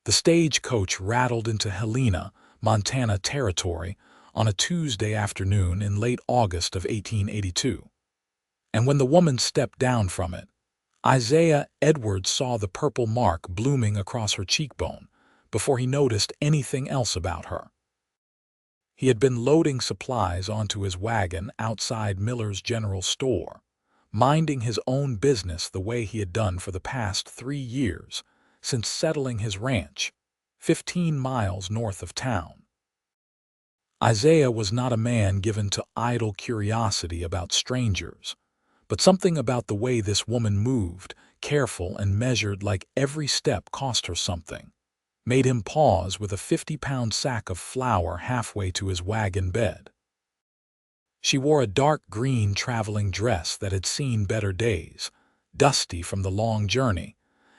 The stagecoach rattled into Helena, Montana territory on a Tuesday afternoon in late August of 1882. And when the woman stepped down from it, Isaiah Edwards saw the purple mark blooming across her cheekbone before he noticed anything else about her. He had been loading supplies onto his wagon outside Miller's General Store, minding his own business the way he had done for the past 3 years, since settling his ranch, 15 miles north of town. Isaiah was not a man given to idle curiosity about strangers, but something about the way this woman moved, careful and measured like every step cost her something, made him pause with a 50-pound sack of flour halfway to his wagon bed. She wore a dark green traveling dress that had seen better days, dusty from the long journey,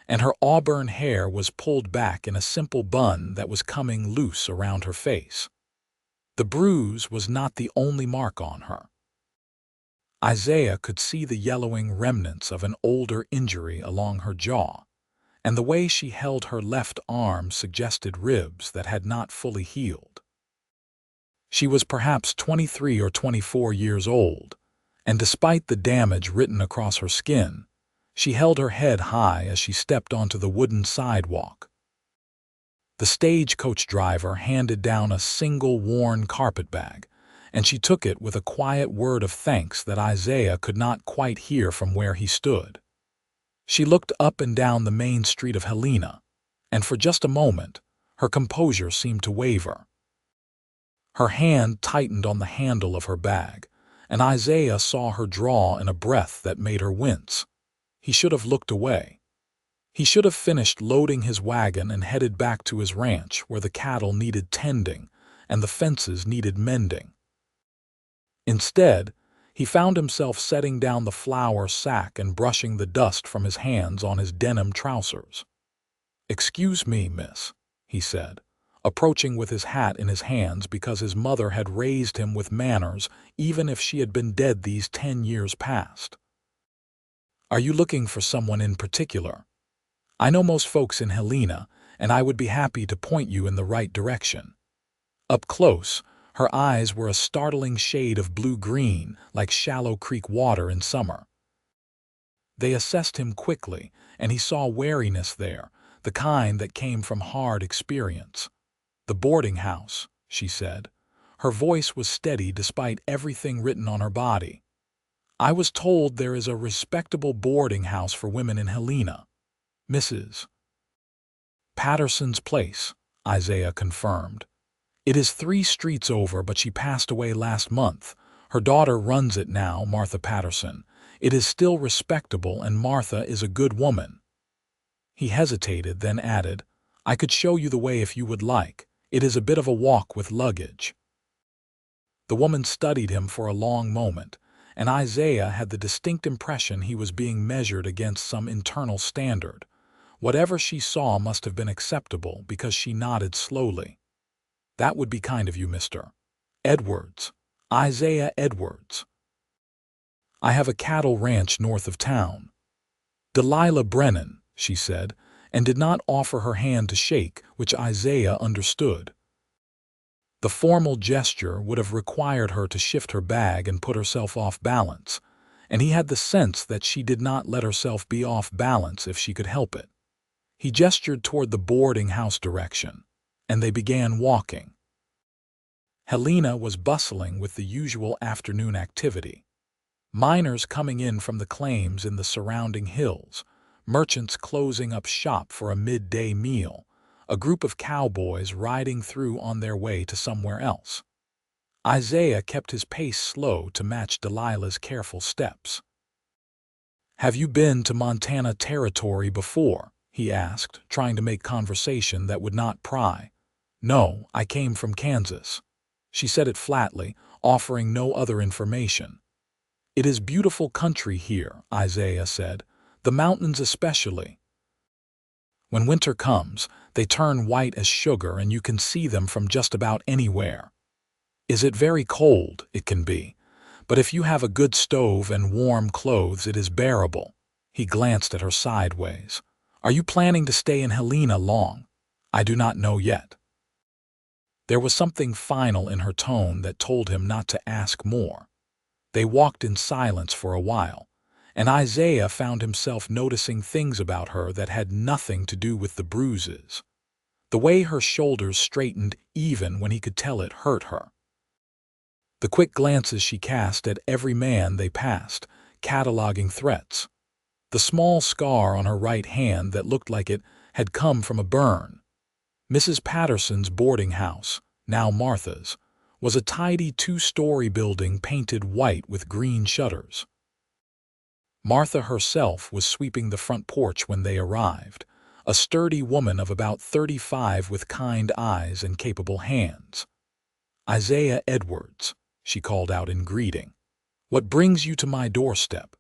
and her auburn hair was pulled back in a simple bun that was coming loose around her face. The bruise was not the only mark on her. Isaiah could see the yellowing remnants of an older injury along her jaw, and the way she held her left arm suggested ribs that had not fully healed. She was perhaps 23 or 24 years old, and despite the damage written across her skin, she held her head high as she stepped onto the wooden sidewalk. The stagecoach driver handed down a single worn carpetbag, and she took it with a quiet word of thanks that Isaiah could not quite hear from where he stood. She looked up and down the main street of Helena, and for just a moment, her composure seemed to waver. Her hand tightened on the handle of her bag, and Isaiah saw her draw in a breath that made her wince. He should have looked away. He should have finished loading his wagon and headed back to his ranch where the cattle needed tending and the fences needed mending. Instead, he found himself setting down the flour sack and brushing the dust from his hands on his denim trousers. "Excuse me, miss," he said, approaching with his hat in his hands because his mother had raised him with manners even if she had been dead these 10 years past. "Are you looking for someone in particular? I know most folks in Helena, and I would be happy to point you in the right direction." Up close, her eyes were a startling shade of blue-green, like shallow creek water in summer. They assessed him quickly, and he saw wariness there, the kind that came from hard experience. "The boarding house," she said. Her voice was steady despite everything written on her body. "I was told there is a respectable boarding house for women in Helena. Mrs. Patterson's place," Isaiah confirmed. "It is 3 streets over, but she passed away last month. Her daughter runs it now, Martha Patterson. It is still respectable, and Martha is a good woman." He hesitated, then added, "I could show you the way if you would like. It is a bit of a walk with luggage." The woman studied him for a long moment, and Isaiah had the distinct impression he was being measured against some internal standard. Whatever she saw must have been acceptable because she nodded slowly. "That would be kind of you, Mr. Edwards. Isaiah Edwards. I have a cattle ranch north of town." "Delilah Brennan," she said, and did not offer her hand to shake, which Isaiah understood. The formal gesture would have required her to shift her bag and put herself off balance, and he had the sense that she did not let herself be off balance if she could help it. He gestured toward the boarding house direction, and they began walking. Helena was bustling with the usual afternoon activity. Miners coming in from the claims in the surrounding hills, merchants closing up shop for a midday meal, a group of cowboys riding through on their way to somewhere else. Isaiah kept his pace slow to match Delilah's careful steps. "Have you been to Montana Territory before?" he asked, trying to make conversation that would not pry. "No, I came from Kansas." She said it flatly, offering no other information. "It is beautiful country here," Isaiah said, "the mountains especially. When winter comes, they turn white as sugar and you can see them from just about anywhere. Is it very cold? It can be. But if you have a good stove and warm clothes, it is bearable." He glanced at her sideways. "Are you planning to stay in Helena long?" I do not know yet." There was something final in her tone that told him not to ask more. They walked in silence for a while, and Isaiah found himself noticing things about her that had nothing to do with the bruises. The way her shoulders straightened even when he could tell it hurt her. The quick glances she cast at every man they passed, cataloging threats. The small scar on her right hand that looked like it had come from a burn. Mrs. Patterson's boarding house, now Martha's, was a tidy two-story building painted white with green shutters. Martha herself was sweeping the front porch when they arrived, a sturdy woman of about 35 with kind eyes and capable hands. "Isaiah Edwards," she called out in greeting. "What brings you to my doorstep?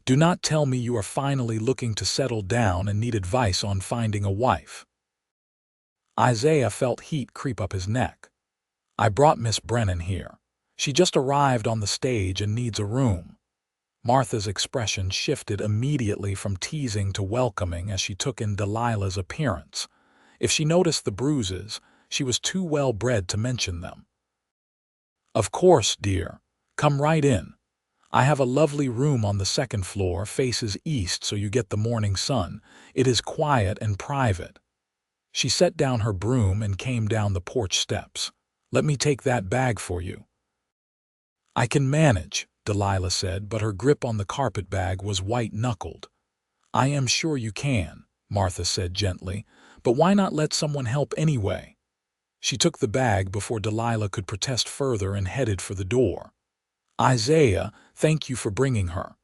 Do not tell me you are finally looking to settle down and need advice on finding a wife." Isaiah felt heat creep up his neck. "I brought Miss Brennan here. She just arrived on the stage and needs a room." Martha's expression shifted immediately from teasing to welcoming as she took in Delilah's appearance. If she noticed the bruises, she was too well-bred to mention them. "Of course, dear. Come right in. I have a lovely room on the second floor, faces east so you get the morning sun. It is quiet and private." She set down her broom and came down the porch steps. "Let me take that bag for you." "I can manage," Delilah said, but her grip on the carpet bag was white-knuckled. "I am sure you can," Martha said gently, "but why not let someone help anyway?" She took the bag before Delilah could protest further and headed for the door. "Isaiah, thank you for bringing her.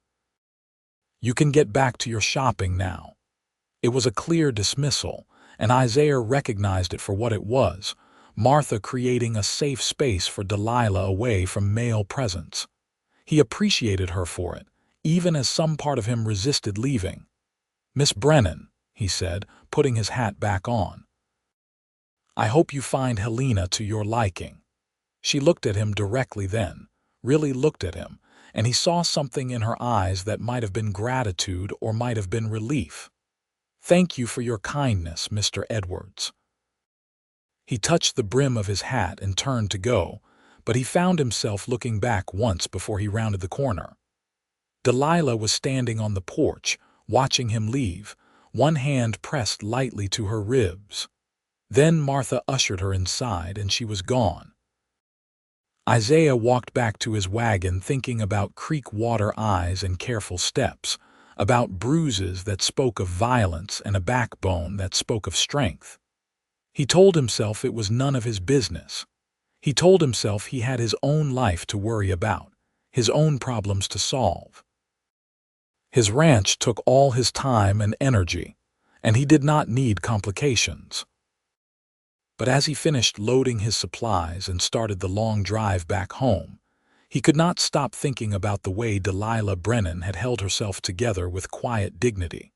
You can get back to your shopping now." It was a clear dismissal, and Isaiah recognized it for what it was: Martha creating a safe space for Delilah away from male presence. He appreciated her for it, even as some part of him resisted leaving. "Miss Brennan," he said, putting his hat back on. "I hope you find Helena to your liking." She looked at him directly then, really looked at him, and he saw something in her eyes that might have been gratitude or might have been relief. "Thank you for your kindness, Mr. Edwards." He touched the brim of his hat and turned to go, but he found himself looking back once before he rounded the corner. Delilah was standing on the porch, watching him leave, one hand pressed lightly to her ribs. Then Martha ushered her inside, and she was gone. Isaiah walked back to his wagon thinking about creek water eyes and careful steps, about bruises that spoke of violence and a backbone that spoke of strength. He told himself it was none of his business. He told himself he had his own life to worry about, his own problems to solve. His ranch took all his time and energy, and he did not need complications. But as he finished loading his supplies and started the long drive back home, he could not stop thinking about the way Delilah Brennan had held herself together with quiet dignity.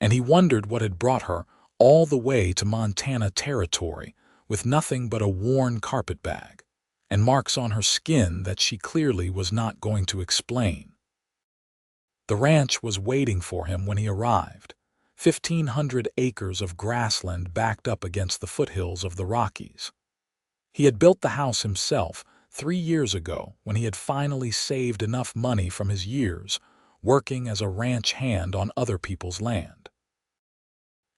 And he wondered what had brought her all the way to Montana territory with nothing but a worn carpetbag and marks on her skin that she clearly was not going to explain. The ranch was waiting for him when he arrived, 1,500 acres of grassland backed up against the foothills of the Rockies. He had built the house himself 3 years ago when he had finally saved enough money from his years working as a ranch hand on other people's land.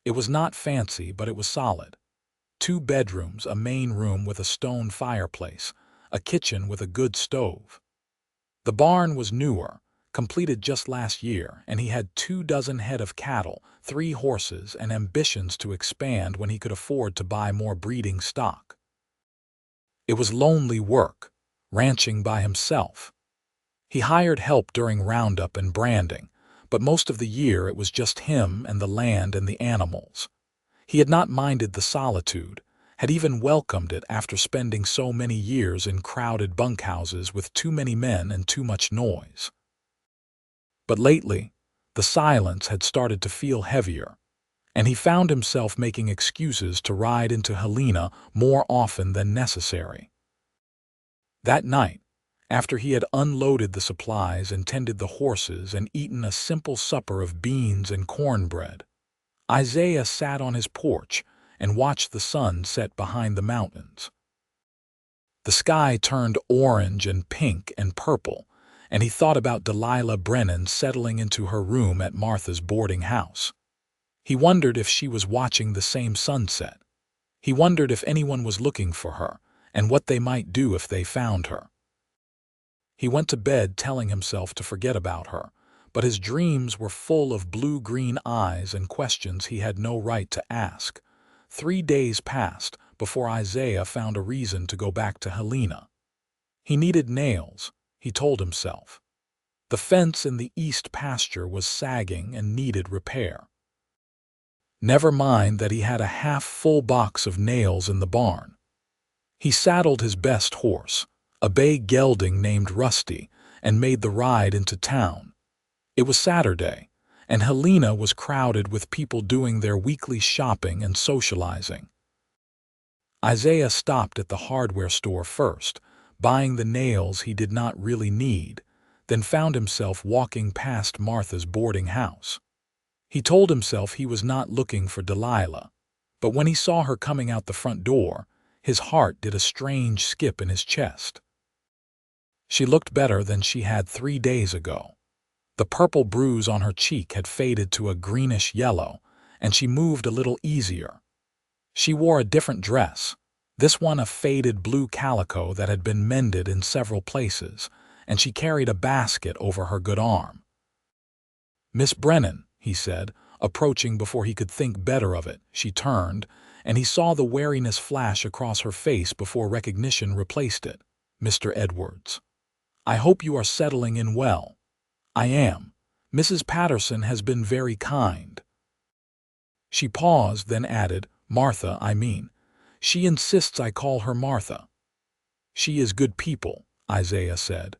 It was not fancy, but it was solid. 2 bedrooms, a main room with a stone fireplace, a kitchen with a good stove. The barn was newer, completed just last year, and he had 24 head of cattle, 3 horses, and ambitions to expand when he could afford to buy more breeding stock. It was lonely work, ranching by himself. He hired help during roundup and branding, but most of the year it was just him and the land and the animals. He had not minded the solitude, had even welcomed it after spending so many years in crowded bunkhouses with too many men and too much noise. But lately, the silence had started to feel heavier, and he found himself making excuses to ride into Helena more often than necessary. That night, after he had unloaded the supplies and tended the horses and eaten a simple supper of beans and cornbread, Isaiah sat on his porch and watched the sun set behind the mountains. The sky turned orange and pink and purple, and he thought about Delilah Brennan settling into her room at Martha's boarding house. He wondered if she was watching the same sunset. He wondered if anyone was looking for her, and what they might do if they found her. He went to bed telling himself to forget about her, but his dreams were full of blue-green eyes and questions he had no right to ask. 3 days passed before Isaiah found a reason to go back to Helena. He needed nails, he told himself. The fence in the east pasture was sagging and needed repair. Never mind that he had a half-full box of nails in the barn. He saddled his best horse, a bay gelding named Rusty, and made the ride into town. It was Saturday, and Helena was crowded with people doing their weekly shopping and socializing. Isaiah stopped at the hardware store first, buying the nails he did not really need, then found himself walking past Martha's boarding house. He told himself he was not looking for Delilah, but when he saw her coming out the front door, his heart did a strange skip in his chest. She looked better than she had 3 days ago. The purple bruise on her cheek had faded to a greenish yellow, and she moved a little easier. She wore a different dress, this one a faded blue calico that had been mended in several places, and she carried a basket over her good arm. "Miss Brennan," he said, approaching before he could think better of it. She turned, and he saw the wariness flash across her face before recognition replaced it. "Mr. Edwards. I hope you are settling in well." "I am. Mrs. Patterson has been very kind." She paused, then added, "Martha, I mean. She insists I call her Martha." "She is good people," Isaiah said.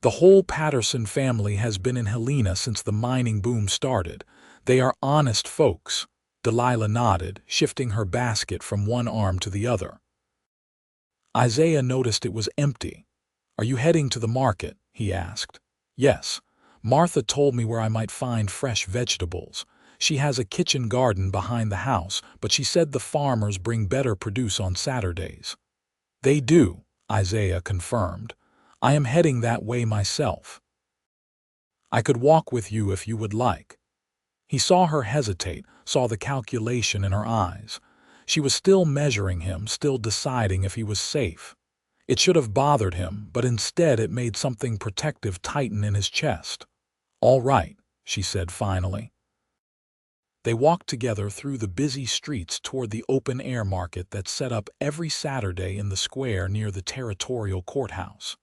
"The whole Patterson family has been in Helena since the mining boom started. They are honest folks." Delilah nodded, shifting her basket from one arm to the other. Isaiah noticed it was empty. "Are you heading to the market?" he asked. "Yes. Martha told me where I might find fresh vegetables. She has a kitchen garden behind the house, but she said the farmers bring better produce on Saturdays." "They do," Isaiah confirmed. "I am heading that way myself." "I could walk with you if you would like." He saw her hesitate, saw the calculation in her eyes. She was still measuring him, still deciding if he was safe. It should have bothered him, but instead it made something protective tighten in his chest. "All right," she said finally. They walked together through the busy streets toward the open-air market that set up every Saturday in the square near the territorial courthouse.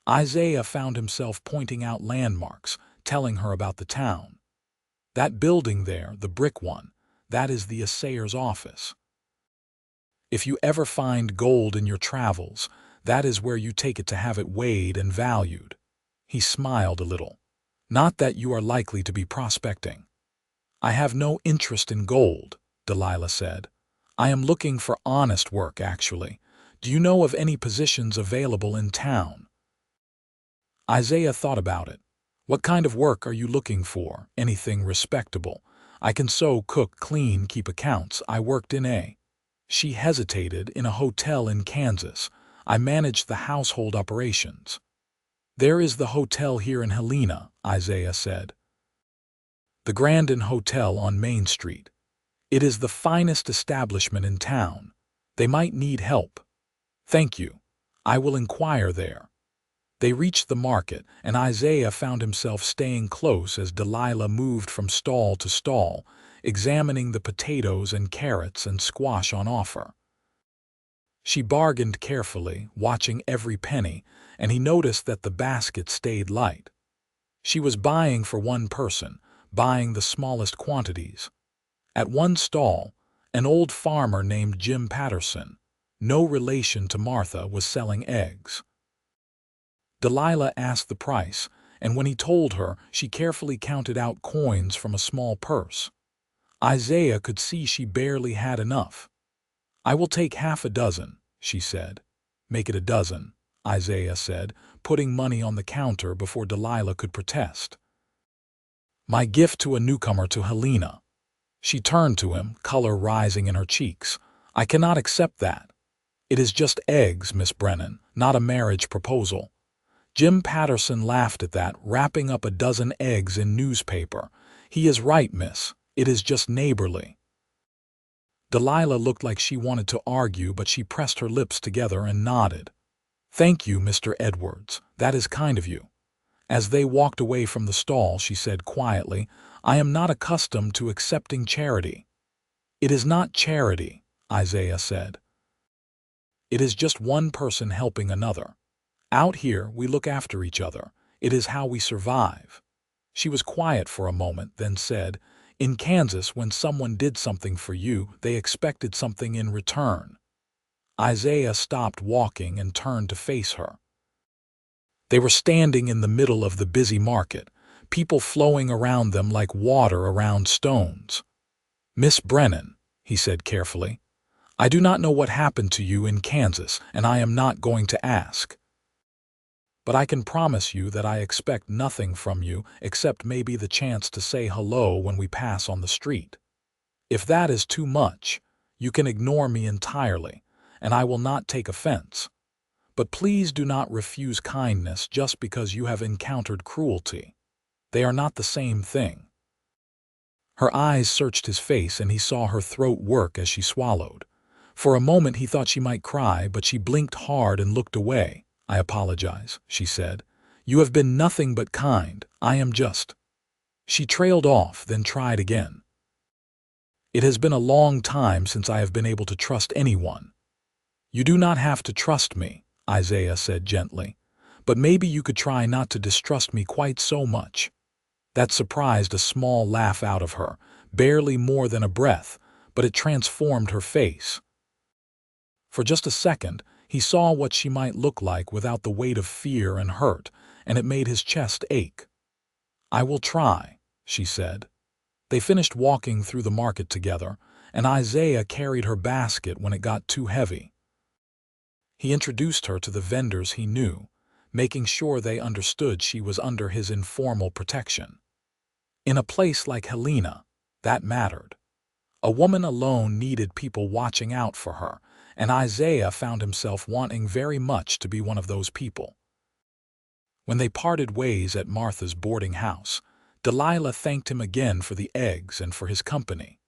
Isaiah found himself pointing out landmarks, telling her about the town. "That building there, the brick one, that is the assayer's office. If you ever find gold in your travels, that is where you take it to have it weighed and valued." He smiled a little. "Not that you are likely to be prospecting." "I have no interest in gold," Delilah said. "I am looking for honest work, actually. Do you know of any positions available in town?" Isaiah thought about it. "What kind of work are you looking for? Anything respectable? I can sew, cook, clean, keep accounts. I worked in a—" She hesitated. "In a hotel in Kansas. I managed the household operations." "There is the hotel here in Helena," Isaiah said. "The Grandin Hotel on Main Street. It is the finest establishment in town. They might need help." "Thank you. I will inquire there." They reached the market, and Isaiah found himself staying close as Delilah moved from stall to stall, examining the potatoes and carrots and squash on offer. She bargained carefully, watching every penny, and he noticed that the basket stayed light. She was buying for one person, buying the smallest quantities. At one stall, an old farmer named Jim Patterson, no relation to Martha, was selling eggs. Delilah asked the price, and when he told her, she carefully counted out coins from a small purse. Isaiah could see she barely had enough. "I will take half a dozen," she said. "Make it a dozen," Isaiah said, putting money on the counter before Delilah could protest. "My gift to a newcomer to Helena." She turned to him, color rising in her cheeks. "I cannot accept that. It is just eggs, Miss Brennan, not a marriage proposal." Jim Patterson laughed at that, wrapping up a dozen eggs in newspaper. "He is right, miss. It is just neighborly." Delilah looked like she wanted to argue, but she pressed her lips together and nodded. "Thank you, Mr. Edwards. That is kind of you." As they walked away from the stall, she said quietly, "I am not accustomed to accepting charity." "It is not charity," Isaiah said. "It is just one person helping another. Out here, we look after each other. It is how we survive." She was quiet for a moment, then said, "In Kansas, when someone did something for you, they expected something in return." Isaiah stopped walking and turned to face her. They were standing in the middle of the busy market, people flowing around them like water around stones. "Miss Brennan," he said carefully, "I do not know what happened to you in Kansas, and I am not going to ask. But I can promise you that I expect nothing from you except maybe the chance to say hello when we pass on the street. If that is too much, you can ignore me entirely, and I will not take offense. But please do not refuse kindness just because you have encountered cruelty. They are not the same thing." Her eyes searched his face, and he saw her throat work as she swallowed. For a moment he thought she might cry, but she blinked hard and looked away. "I apologize," she said. "You have been nothing but kind. I am just—" She trailed off, then tried again. "It has been a long time since I have been able to trust anyone." "You do not have to trust me," Isaiah said gently, "but maybe you could try not to distrust me quite so much." That surprised a small laugh out of her, barely more than a breath, but it transformed her face. For just a second, he saw what she might look like without the weight of fear and hurt, and it made his chest ache. "I will try," she said. They finished walking through the market together, and Isaiah carried her basket when it got too heavy. He introduced her to the vendors he knew, making sure they understood she was under his informal protection. In a place like Helena, that mattered. A woman alone needed people watching out for her, and Isaiah found himself wanting very much to be one of those people. When they parted ways at Martha's boarding house, Delilah thanked him again for the eggs and for his company.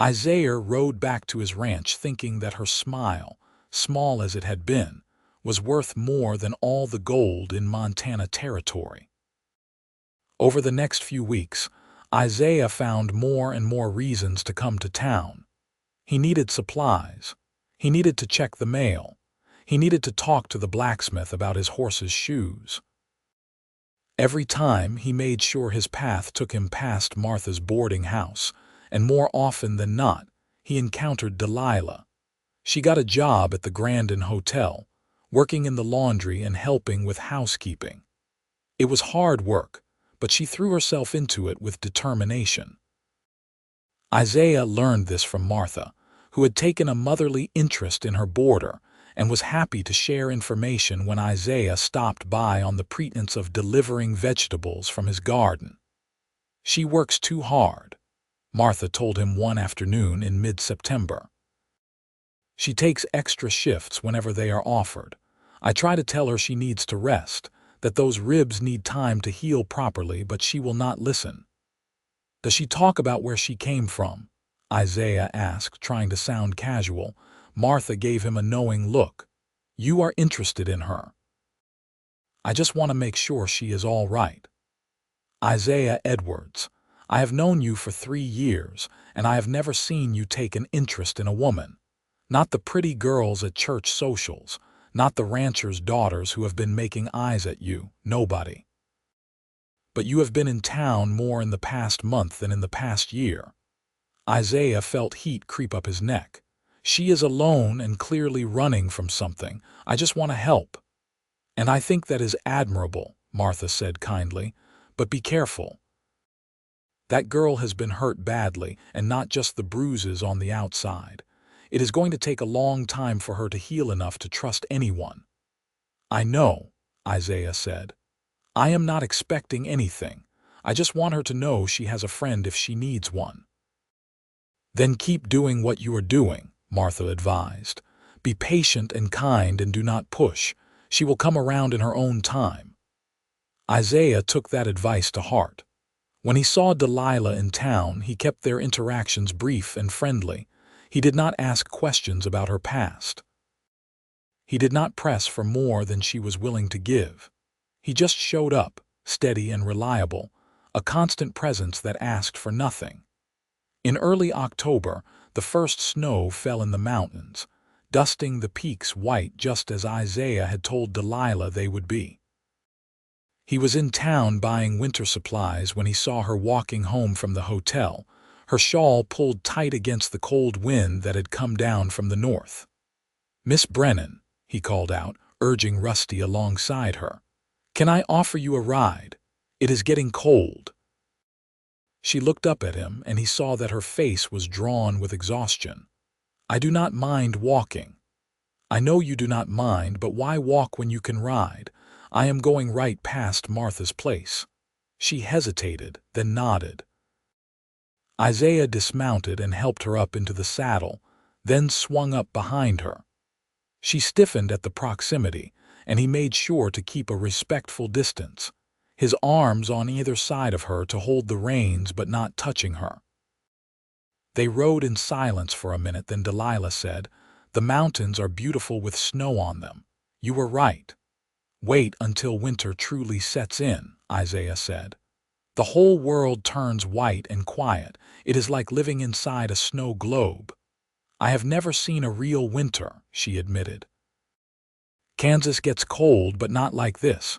Isaiah rode back to his ranch thinking that her smile, small as it had been, was worth more than all the gold in Montana territory. Over the next few weeks, Isaiah found more and more reasons to come to town. He needed supplies. He needed to check the mail. He needed to talk to the blacksmith about his horse's shoes. Every time he made sure his path took him past Martha's boarding house, and more often than not, he encountered Delilah. She got a job at the Grandin Hotel, working in the laundry and helping with housekeeping. It was hard work, but she threw herself into it with determination. Isaiah learned this from Martha, who had taken a motherly interest in her boarder and was happy to share information when Isaiah stopped by on the pretense of delivering vegetables from his garden. "She works too hard," Martha told him one afternoon in mid-September. "She takes extra shifts whenever they are offered. I try to tell her she needs to rest, that those ribs need time to heal properly, but she will not listen." "Does she talk about where she came from?" Isaiah asked, trying to sound casual. Martha gave him a knowing look. "You are interested in her." "I just want to make sure she is all right." "Isaiah Edwards, I have known you for 3 years, and I have never seen you take an interest in a woman. Not the pretty girls at church socials, not the ranchers' daughters who have been making eyes at you, nobody. But you have been in town more in the past month than in the past year." Isaiah felt heat creep up his neck. "She is alone and clearly running from something. I just want to help." "And I think that is admirable," Martha said kindly, "but be careful. That girl has been hurt badly, and not just the bruises on the outside. It is going to take a long time for her to heal enough to trust anyone." "I know," Isaiah said. "I am not expecting anything. I just want her to know she has a friend if she needs one." Then keep doing what you are doing, Martha advised. Be patient and kind and do not push. She will come around in her own time. Isaiah took that advice to heart. When he saw Delilah in town, he kept their interactions brief and friendly. He did not ask questions about her past. He did not press for more than she was willing to give. He just showed up, steady and reliable, a constant presence that asked for nothing. In early October, the first snow fell in the mountains, dusting the peaks white just as Isaiah had told Delilah they would be. He was in town buying winter supplies when he saw her walking home from the hotel, her shawl pulled tight against the cold wind that had come down from the north. "Miss Brennan," he called out, urging Rusty alongside her. "Can I offer you a ride? It is getting cold." She looked up at him, and he saw that her face was drawn with exhaustion. "I do not mind walking." "I know you do not mind, but why walk when you can ride? I am going right past Martha's place." She hesitated, then nodded. Isaiah dismounted and helped her up into the saddle, then swung up behind her. She stiffened at the proximity, and he made sure to keep a respectful distance, his arms on either side of her to hold the reins but not touching her. They rode in silence for a minute, then Delilah said, "The mountains are beautiful with snow on them. You were right." "Wait until winter truly sets in," Isaiah said. "The whole world turns white and quiet. It is like living inside a snow globe." "I have never seen a real winter," she admitted. "Kansas gets cold, but not like this."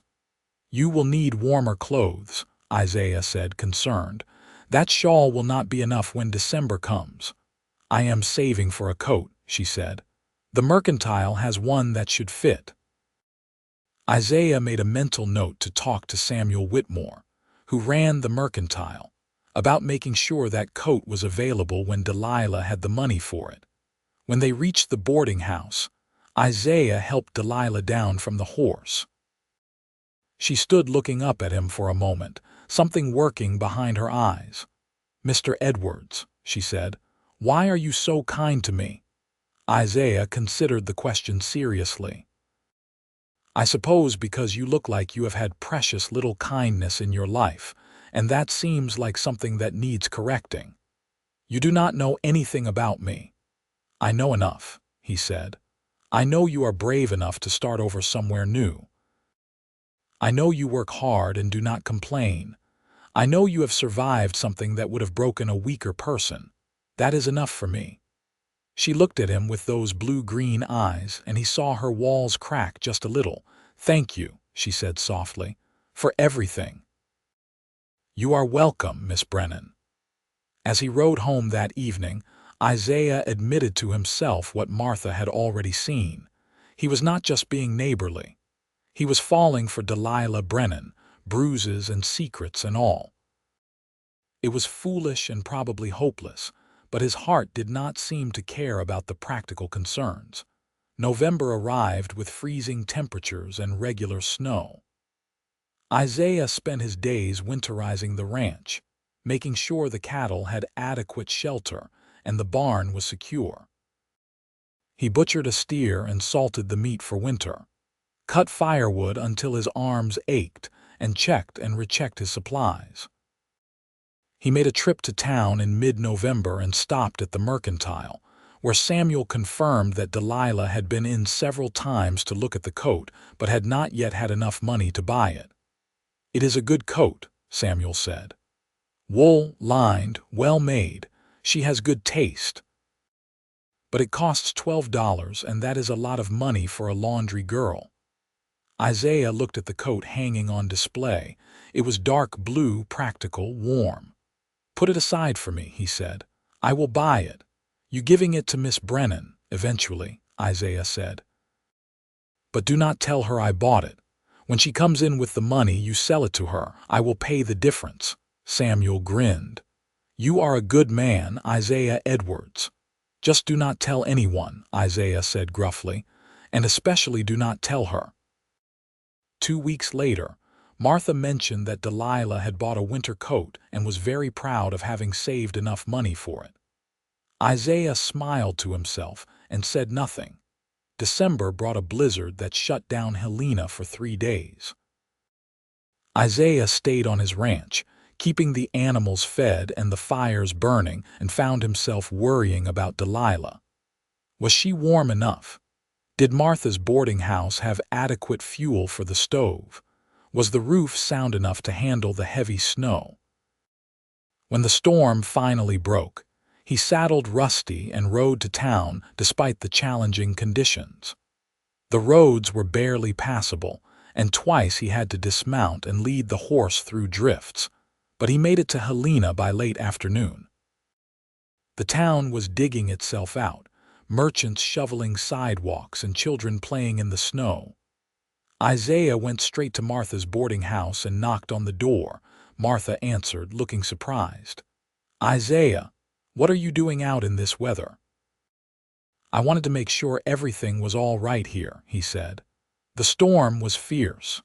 "You will need warmer clothes," Isaiah said, concerned. "That shawl will not be enough when December comes." "I am saving for a coat," she said. "The mercantile has one that should fit." Isaiah made a mental note to talk to Samuel Whitmore, who ran the mercantile, about making sure that coat was available when Delilah had the money for it. When they reached the boarding house, Isaiah helped Delilah down from the horse. She stood looking up at him for a moment, something working behind her eyes. "Mr. Edwards," she said, "why are you so kind to me?" Isaiah considered the question seriously. "I suppose because you look like you have had precious little kindness in your life, and that seems like something that needs correcting." "You do not know anything about me." "I know enough," he said. "I know you are brave enough to start over somewhere new. I know you work hard and do not complain. I know you have survived something that would have broken a weaker person. That is enough for me." She looked at him with those blue-green eyes, and he saw her walls crack just a little. "Thank you," she said softly, "for everything." "You are welcome, Miss Brennan." As he rode home that evening, Isaiah admitted to himself what Martha had already seen. He was not just being neighborly. He was falling for Delilah Brennan, bruises and secrets and all. It was foolish and probably hopeless, but his heart did not seem to care about the practical concerns. November arrived with freezing temperatures and regular snow. Isaiah spent his days winterizing the ranch, making sure the cattle had adequate shelter and the barn was secure. He butchered a steer and salted the meat for winter, cut firewood until his arms ached, and checked and rechecked his supplies. He made a trip to town in mid-November and stopped at the mercantile, where Samuel confirmed that Delilah had been in several times to look at the coat, but had not yet had enough money to buy it. "It is a good coat," Samuel said. "Wool, lined, well made. She has good taste. But it costs $12, and that is a lot of money for a laundry girl." Isaiah looked at the coat hanging on display. It was dark blue, practical, warm. "Put it aside for me," he said. "I will buy it." "You giving it to Miss Brennan, eventually," Isaiah said. "But do not tell her I bought it. When she comes in with the money, you sell it to her. I will pay the difference." Samuel grinned. "You are a good man, Isaiah Edwards." "Just do not tell anyone," Isaiah said gruffly, "and especially do not tell her." 2 weeks later, Martha mentioned that Delilah had bought a winter coat and was very proud of having saved enough money for it. Isaiah smiled to himself and said nothing. December brought a blizzard that shut down Helena for 3 days. Isaiah stayed on his ranch, keeping the animals fed and the fires burning, and found himself worrying about Delilah. Was she warm enough? Did Martha's boarding house have adequate fuel for the stove? Was the roof sound enough to handle the heavy snow? When the storm finally broke, he saddled Rusty and rode to town despite the challenging conditions. The roads were barely passable, and twice he had to dismount and lead the horse through drifts, but he made it to Helena by late afternoon. The town was digging itself out, merchants shoveling sidewalks and children playing in the snow. Isaiah went straight to Martha's boarding house and knocked on the door. Martha answered, looking surprised. "Isaiah, what are you doing out in this weather?" "I wanted to make sure everything was all right here," he said. "The storm was fierce."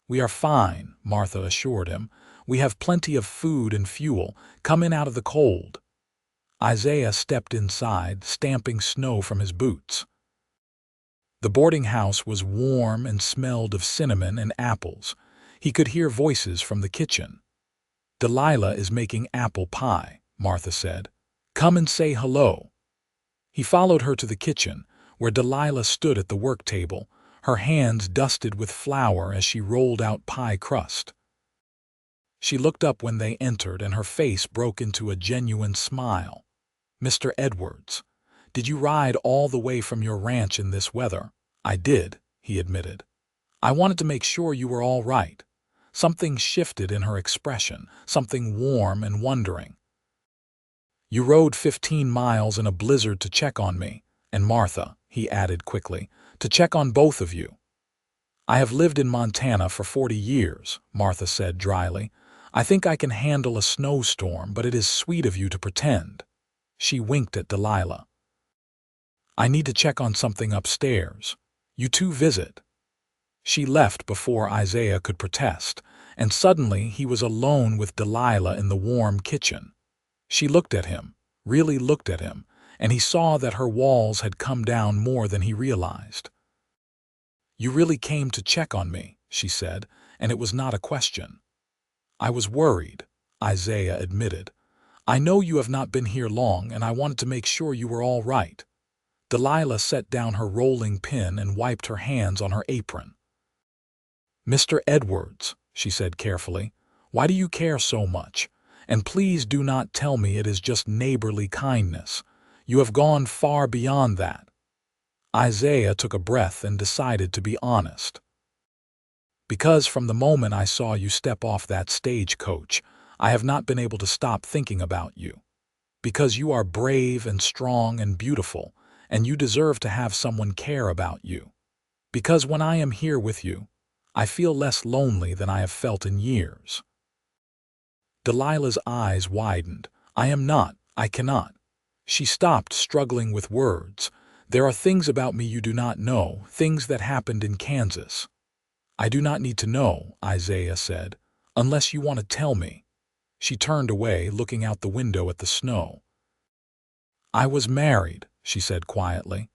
"We are fine," Martha assured him. "We have plenty of food and fuel. Come in out of the cold." Isaiah stepped inside, stamping snow from his boots. The boarding house was warm and smelled of cinnamon and apples. He could hear voices from the kitchen. "Delilah is making apple pie," Martha said. "Come and say hello." He followed her to the kitchen, where Delilah stood at the work table, her hands dusted with flour as she rolled out pie crust. She looked up when they entered, and her face broke into a genuine smile. "Mr. Edwards, did you ride all the way from your ranch in this weather?" "I did," he admitted. "I wanted to make sure you were all right." Something shifted in her expression, something warm and wondering. "You rode 15 miles in a blizzard to check on me, and Martha," he added quickly, "to check on both of you." "I have lived in Montana for 40 years, Martha said dryly. "I think I can handle a snowstorm, but it is sweet of you to pretend." She winked at Delilah. "I need to check on something upstairs. You two visit." She left before Isaiah could protest, and suddenly he was alone with Delilah in the warm kitchen. She looked at him, really looked at him, and he saw that her walls had come down more than he realized. "You really came to check on me," she said, and it was not a question. "I was worried," Isaiah admitted. "I know you have not been here long, and I wanted to make sure you were all right." Delilah set down her rolling pin and wiped her hands on her apron. "Mr. Edwards," she said carefully, "why do you care so much? And please do not tell me it is just neighborly kindness. You have gone far beyond that." Isaiah took a breath and decided to be honest. "Because from the moment I saw you step off that stagecoach, I have not been able to stop thinking about you. Because you are brave and strong and beautiful, and you deserve to have someone care about you. Because when I am here with you, I feel less lonely than I have felt in years." Delilah's eyes widened. I cannot." She stopped, struggling with words. "There are things about me you do not know, things that happened in Kansas." "I do not need to know," Isaiah said, "unless you want to tell me." She turned away, looking out the window at the snow. "I was married," she said quietly,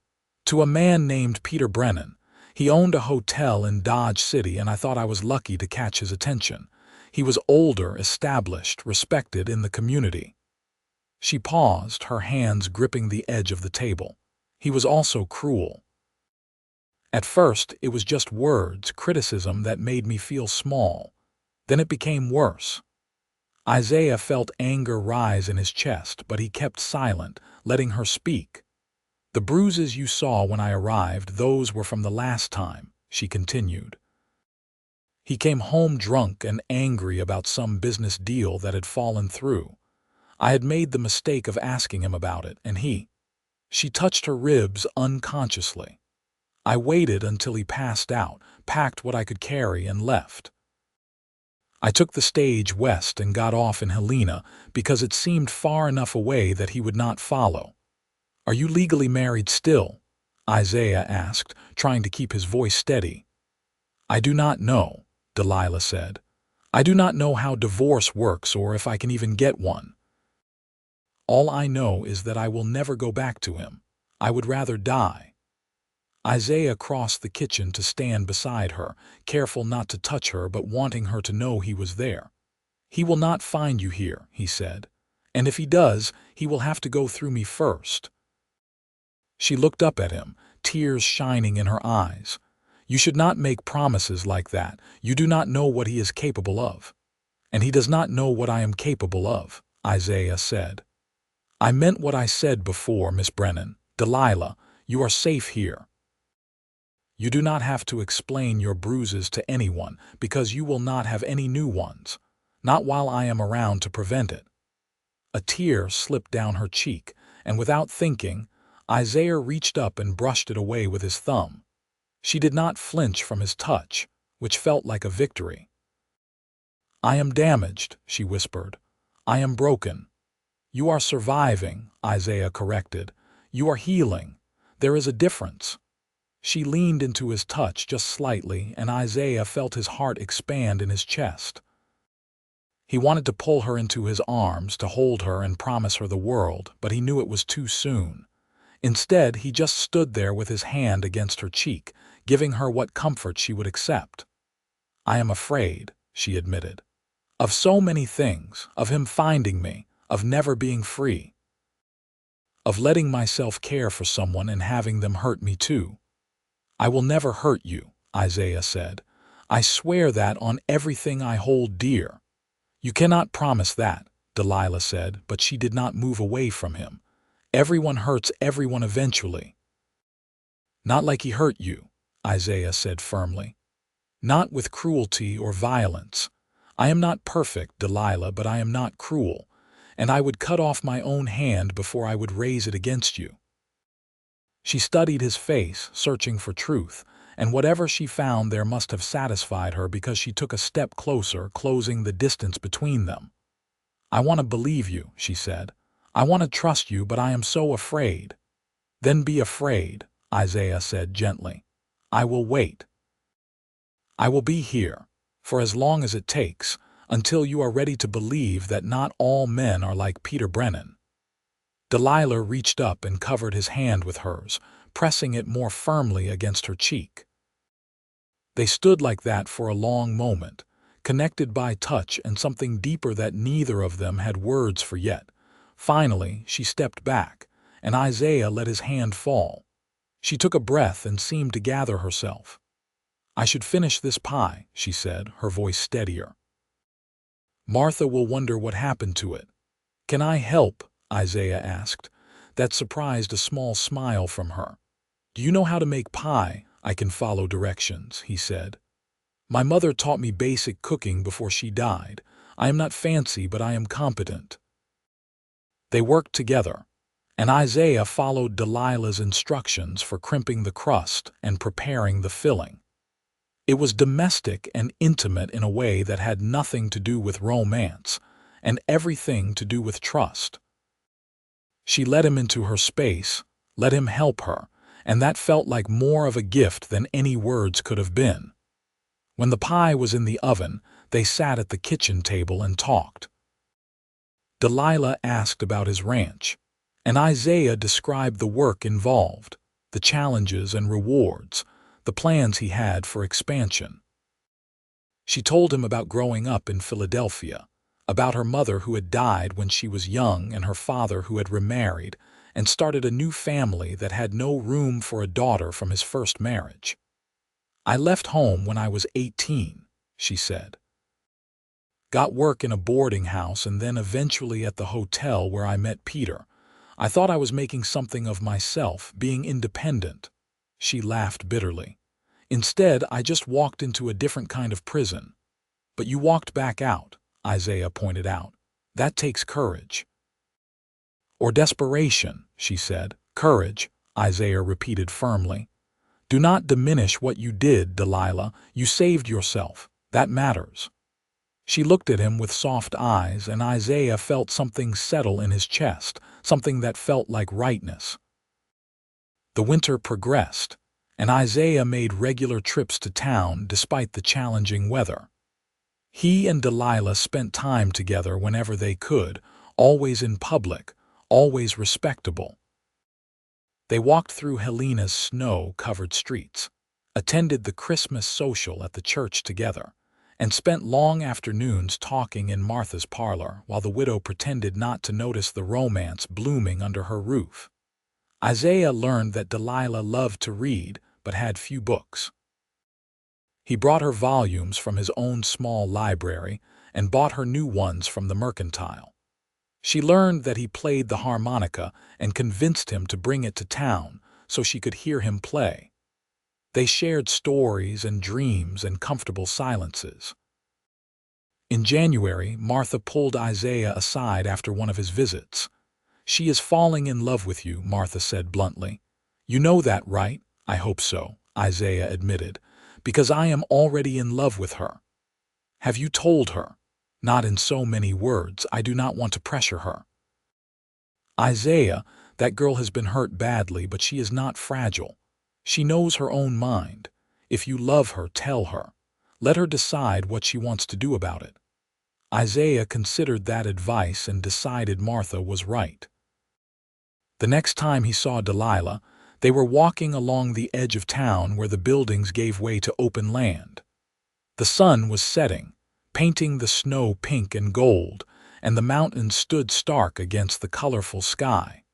"to a man named Peter Brennan. He owned a hotel in Dodge City, and I thought I was lucky to catch his attention. He was older, established, respected in the community." She paused, her hands gripping the edge of the table. "He was also cruel. At first, it was just words, criticism that made me feel small. Then it became worse." Isaiah felt anger rise in his chest, but he kept silent, letting her speak. "The bruises you saw when I arrived, those were from the last time," she continued. "He came home drunk and angry about some business deal that had fallen through. I had made the mistake of asking him about it, and he—" She touched her ribs unconsciously. "I waited until he passed out, packed what I could carry, and left. I took the stage west and got off in Helena because it seemed far enough away that he would not follow." "Are you legally married still?" Isaiah asked, trying to keep his voice steady. "I do not know," Delilah said. "I do not know how divorce works or if I can even get one." All I know is that I will never go back to him. I would rather die." Isaiah crossed the kitchen to stand beside her, careful not to touch her but wanting her to know he was there. "He will not find you here," he said. "And if he does, he will have to go through me first." She looked up at him, tears shining in her eyes. "You should not make promises like that. You do not know what he is capable of." "And he does not know what I am capable of," Isaiah said. "I meant what I said before, Miss Brennan. Delilah, you are safe here. You do not have to explain your bruises to anyone because you will not have any new ones, not while I am around to prevent it." A tear slipped down her cheek, and without thinking, Isaiah reached up and brushed it away with his thumb. She did not flinch from his touch, which felt like a victory. "I am damaged," she whispered. "I am broken." "You are surviving," Isaiah corrected. "You are healing. There is a difference." She leaned into his touch just slightly, and Isaiah felt his heart expand in his chest. He wanted to pull her into his arms, to hold her and promise her the world, but he knew it was too soon. Instead, he just stood there with his hand against her cheek, giving her what comfort she would accept. "I am afraid," she admitted. "Of so many things, of him finding me, of never being free. Of letting myself care for someone and having them hurt me too." "I will never hurt you," Isaiah said. "I swear that on everything I hold dear." "You cannot promise that," Delilah said, but she did not move away from him. "Everyone hurts everyone eventually." "Not like he hurt you," Isaiah said firmly. "Not with cruelty or violence. I am not perfect, Delilah, but I am not cruel, and I would cut off my own hand before I would raise it against you." She studied his face, searching for truth, and whatever she found there must have satisfied her because she took a step closer, closing the distance between them. "I want to believe you," she said. "I want to trust you, but I am so afraid." "Then be afraid," Isaiah said gently. "I will wait. I will be here, for as long as it takes, until you are ready to believe that not all men are like Peter Brennan." Delilah reached up and covered his hand with hers, pressing it more firmly against her cheek. They stood like that for a long moment, connected by touch and something deeper that neither of them had words for yet. Finally, she stepped back, and Isaiah let his hand fall. She took a breath and seemed to gather herself. "I should finish this pie," she said, her voice steadier. "Martha will wonder what happened to it." "Can I help?" Isaiah asked. That surprised a small smile from her. "Do you know how to make pie?" "I can follow directions," he said. "My mother taught me basic cooking before she died. I am not fancy, but I am competent." They worked together, and Isaiah followed Delilah's instructions for crimping the crust and preparing the filling. It was domestic and intimate in a way that had nothing to do with romance, and everything to do with trust. She let him into her space, let him help her, and that felt like more of a gift than any words could have been. When the pie was in the oven, they sat at the kitchen table and talked. Delilah asked about his ranch, and Isaiah described the work involved, the challenges and rewards, the plans he had for expansion. She told him about growing up in Philadelphia, about her mother who had died when she was young and her father who had remarried and started a new family that had no room for a daughter from his first marriage. "I left home when I was 18, she said. "Got work in a boarding house and then eventually at the hotel where I met Peter. I thought I was making something of myself, being independent." She laughed bitterly. "Instead, I just walked into a different kind of prison." "But you walked back out," Isaiah pointed out. "That takes courage." "Or desperation," she said. "Courage," Isaiah repeated firmly. "Do not diminish what you did, Delilah. You saved yourself. That matters." She looked at him with soft eyes, and Isaiah felt something settle in his chest, something that felt like rightness. The winter progressed, and Isaiah made regular trips to town despite the challenging weather. He and Delilah spent time together whenever they could, always in public, always respectable. They walked through Helena's snow-covered streets, attended the Christmas social at the church together, and spent long afternoons talking in Martha's parlor while the widow pretended not to notice the romance blooming under her roof. Isaiah learned that Delilah loved to read but had few books. He brought her volumes from his own small library and bought her new ones from the mercantile. She learned that he played the harmonica and convinced him to bring it to town so she could hear him play. They shared stories and dreams and comfortable silences. In January, Martha pulled Isaiah aside after one of his visits. "She is falling in love with you," Martha said bluntly. "You know that, right?" "I hope so," Isaiah admitted, "because I am already in love with her." "Have you told her?" "Not in so many words. I do not want to pressure her." "Isaiah, that girl has been hurt badly, but she is not fragile. She knows her own mind. If you love her, tell her. Let her decide what she wants to do about it." Isaiah considered that advice and decided Martha was right. The next time he saw Delilah, they were walking along the edge of town where the buildings gave way to open land. The sun was setting, painting the snow pink and gold, and the mountains stood stark against the colorful sky.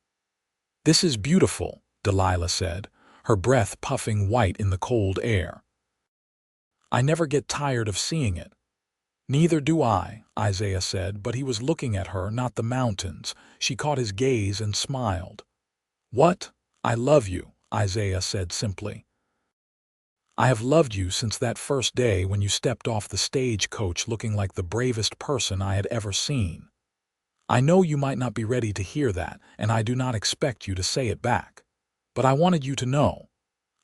"This is beautiful," Delilah said, her breath puffing white in the cold air. "I never get tired of seeing it." "Neither do I," Isaiah said, but he was looking at her, not the mountains. She caught his gaze and smiled. "What? I love you," Isaiah said simply. "I have loved you since that first day when you stepped off the stagecoach looking like the bravest person I had ever seen. I know you might not be ready to hear that, and I do not expect you to say it back. But I wanted you to know.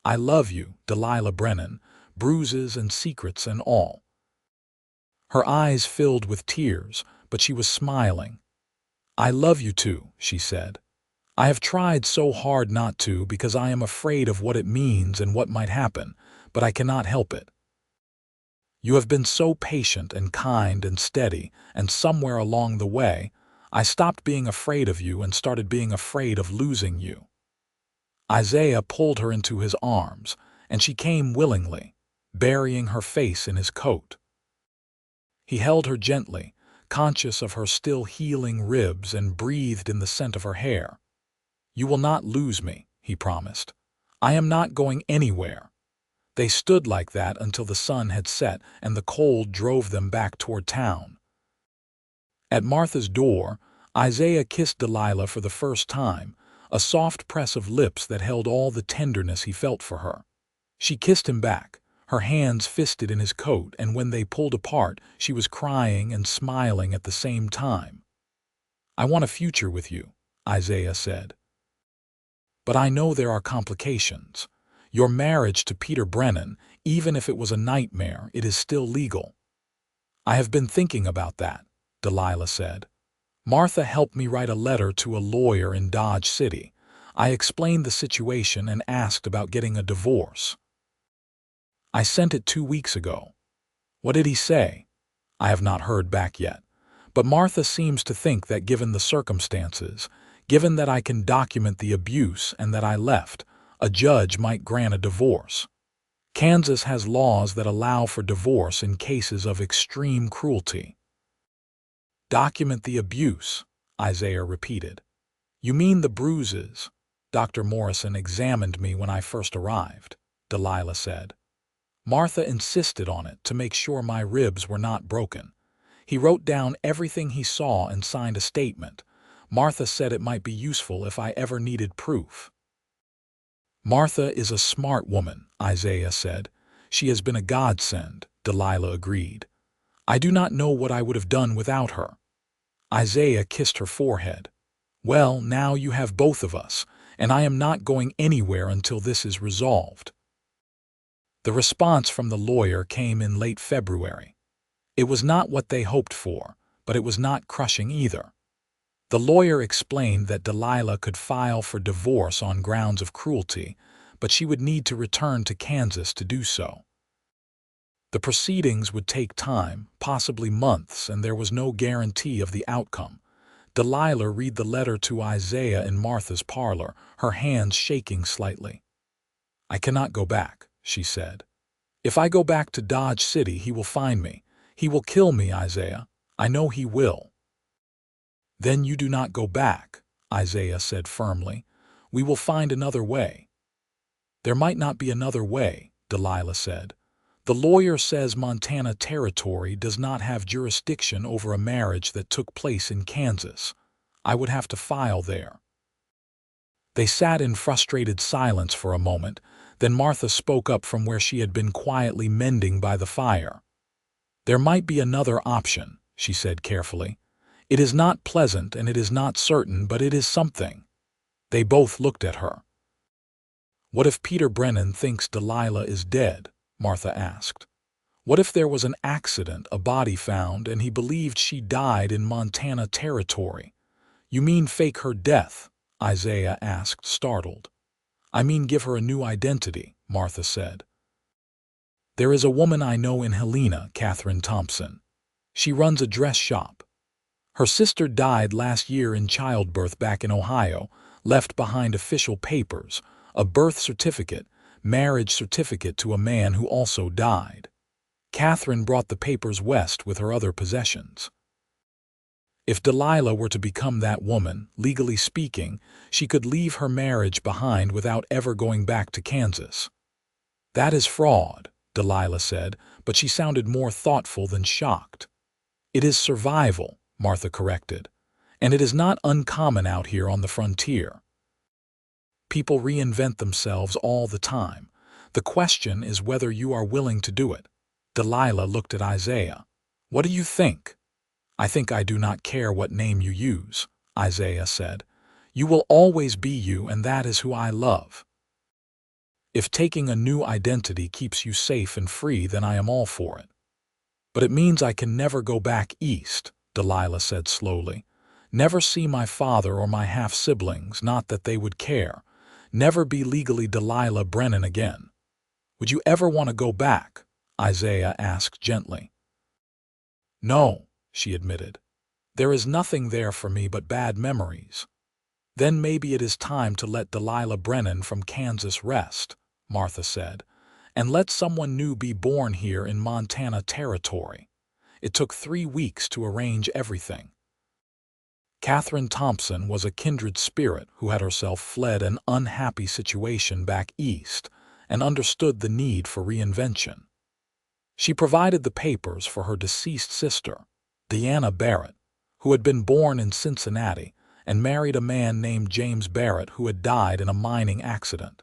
I love you, Delilah Brennan, bruises and secrets and all." Her eyes filled with tears, but she was smiling. "I love you too," she said. "I have tried so hard not to because I am afraid of what it means and what might happen, but I cannot help it. You have been so patient and kind and steady, and somewhere along the way, I stopped being afraid of you and started being afraid of losing you." Isaiah pulled her into his arms, and she came willingly, burying her face in his coat. He held her gently, conscious of her still healing ribs, and breathed in the scent of her hair. "You will not lose me," he promised. "I am not going anywhere." They stood like that until the sun had set and the cold drove them back toward town. At Martha's door, Isaiah kissed Delilah for the first time, a soft press of lips that held all the tenderness he felt for her. She kissed him back, her hands fisted in his coat, and when they pulled apart, she was crying and smiling at the same time. "I want a future with you," Isaiah said. "But I know there are complications. Your marriage to Peter Brennan, even if it was a nightmare, it is still legal." "I have been thinking about that," Delilah said. "Martha helped me write a letter to a lawyer in Dodge City. I explained the situation and asked about getting a divorce. I sent it 2 weeks ago." "What did he say?" "I have not heard back yet. But Martha seems to think that given the circumstances, given that I can document the abuse and that I left, a judge might grant a divorce. Kansas has laws that allow for divorce in cases of extreme cruelty." "Document the abuse," Isaiah repeated. "You mean the bruises?" "Dr. Morrison examined me when I first arrived," Delilah said. "Martha insisted on it to make sure my ribs were not broken. He wrote down everything he saw and signed a statement. Martha said it might be useful if I ever needed proof." "Martha is a smart woman," Isaiah said. "She has been a godsend," Delilah agreed. "I do not know what I would have done without her." Isaiah kissed her forehead. "Well, now you have both of us, and I am not going anywhere until this is resolved." The response from the lawyer came in late February. It was not what they hoped for, but it was not crushing either. The lawyer explained that Delilah could file for divorce on grounds of cruelty, but she would need to return to Kansas to do so. The proceedings would take time, possibly months, and there was no guarantee of the outcome. Delilah read the letter to Isaiah in Martha's parlor, her hands shaking slightly. "I cannot go back," she said. "If I go back to Dodge City, he will find me. He will kill me, Isaiah. I know he will." "Then you do not go back," Isaiah said firmly. "We will find another way." "There might not be another way," Delilah said. "The lawyer says Montana Territory does not have jurisdiction over a marriage that took place in Kansas. I would have to file there." They sat in frustrated silence for a moment, then Martha spoke up from where she had been quietly mending by the fire. "There might be another option," she said carefully. "It is not pleasant and it is not certain, but it is something." They both looked at her. "What if Peter Brennan thinks Delilah is dead?" Martha asked. "What if there was an accident, a body found, and he believed she died in Montana Territory?" "You mean fake her death?" Isaiah asked, startled. "I mean give her a new identity," Martha said. "There is a woman I know in Helena, Catherine Thompson. She runs a dress shop. Her sister died last year in childbirth back in Ohio, left behind official papers, a birth certificate, marriage certificate to a man who also died. Catherine brought the papers west with her other possessions. If Delilah were to become that woman, legally speaking, she could leave her marriage behind without ever going back to Kansas." "That is fraud," Delilah said, but she sounded more thoughtful than shocked. "It is survival," Martha corrected, "and it is not uncommon out here on the frontier. People reinvent themselves all the time. The question is whether you are willing to do it." Delilah looked at Isaiah. "What do you think?" "I think I do not care what name you use," Isaiah said. "You will always be you, and that is who I love. If taking a new identity keeps you safe and free, then I am all for it." "But it means I can never go back east," Delilah said slowly. "Never see my father or my half-siblings, not that they would care. Never be legally Delilah Brennan again." "Would you ever want to go back?" Isaiah asked gently. "No," she admitted. "There is nothing there for me but bad memories." "Then maybe it is time to let Delilah Brennan from Kansas rest," Martha said, "and let someone new be born here in Montana Territory. It took 3 weeks to arrange everything." Catherine Thompson was a kindred spirit who had herself fled an unhappy situation back east and understood the need for reinvention. She provided the papers for her deceased sister, Deanna Barrett, who had been born in Cincinnati and married a man named James Barrett who had died in a mining accident.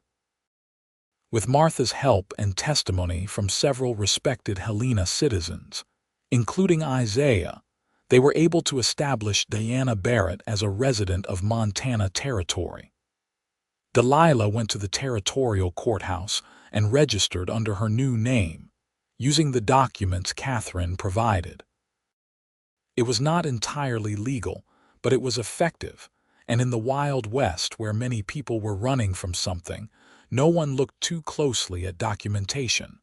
With Martha's help and testimony from several respected Helena citizens, including Isaiah, they were able to establish Deanna Barrett as a resident of Montana Territory. Delilah went to the territorial courthouse and registered under her new name, using the documents Catherine provided. It was not entirely legal, but it was effective, and in the Wild West where many people were running from something, no one looked too closely at documentation.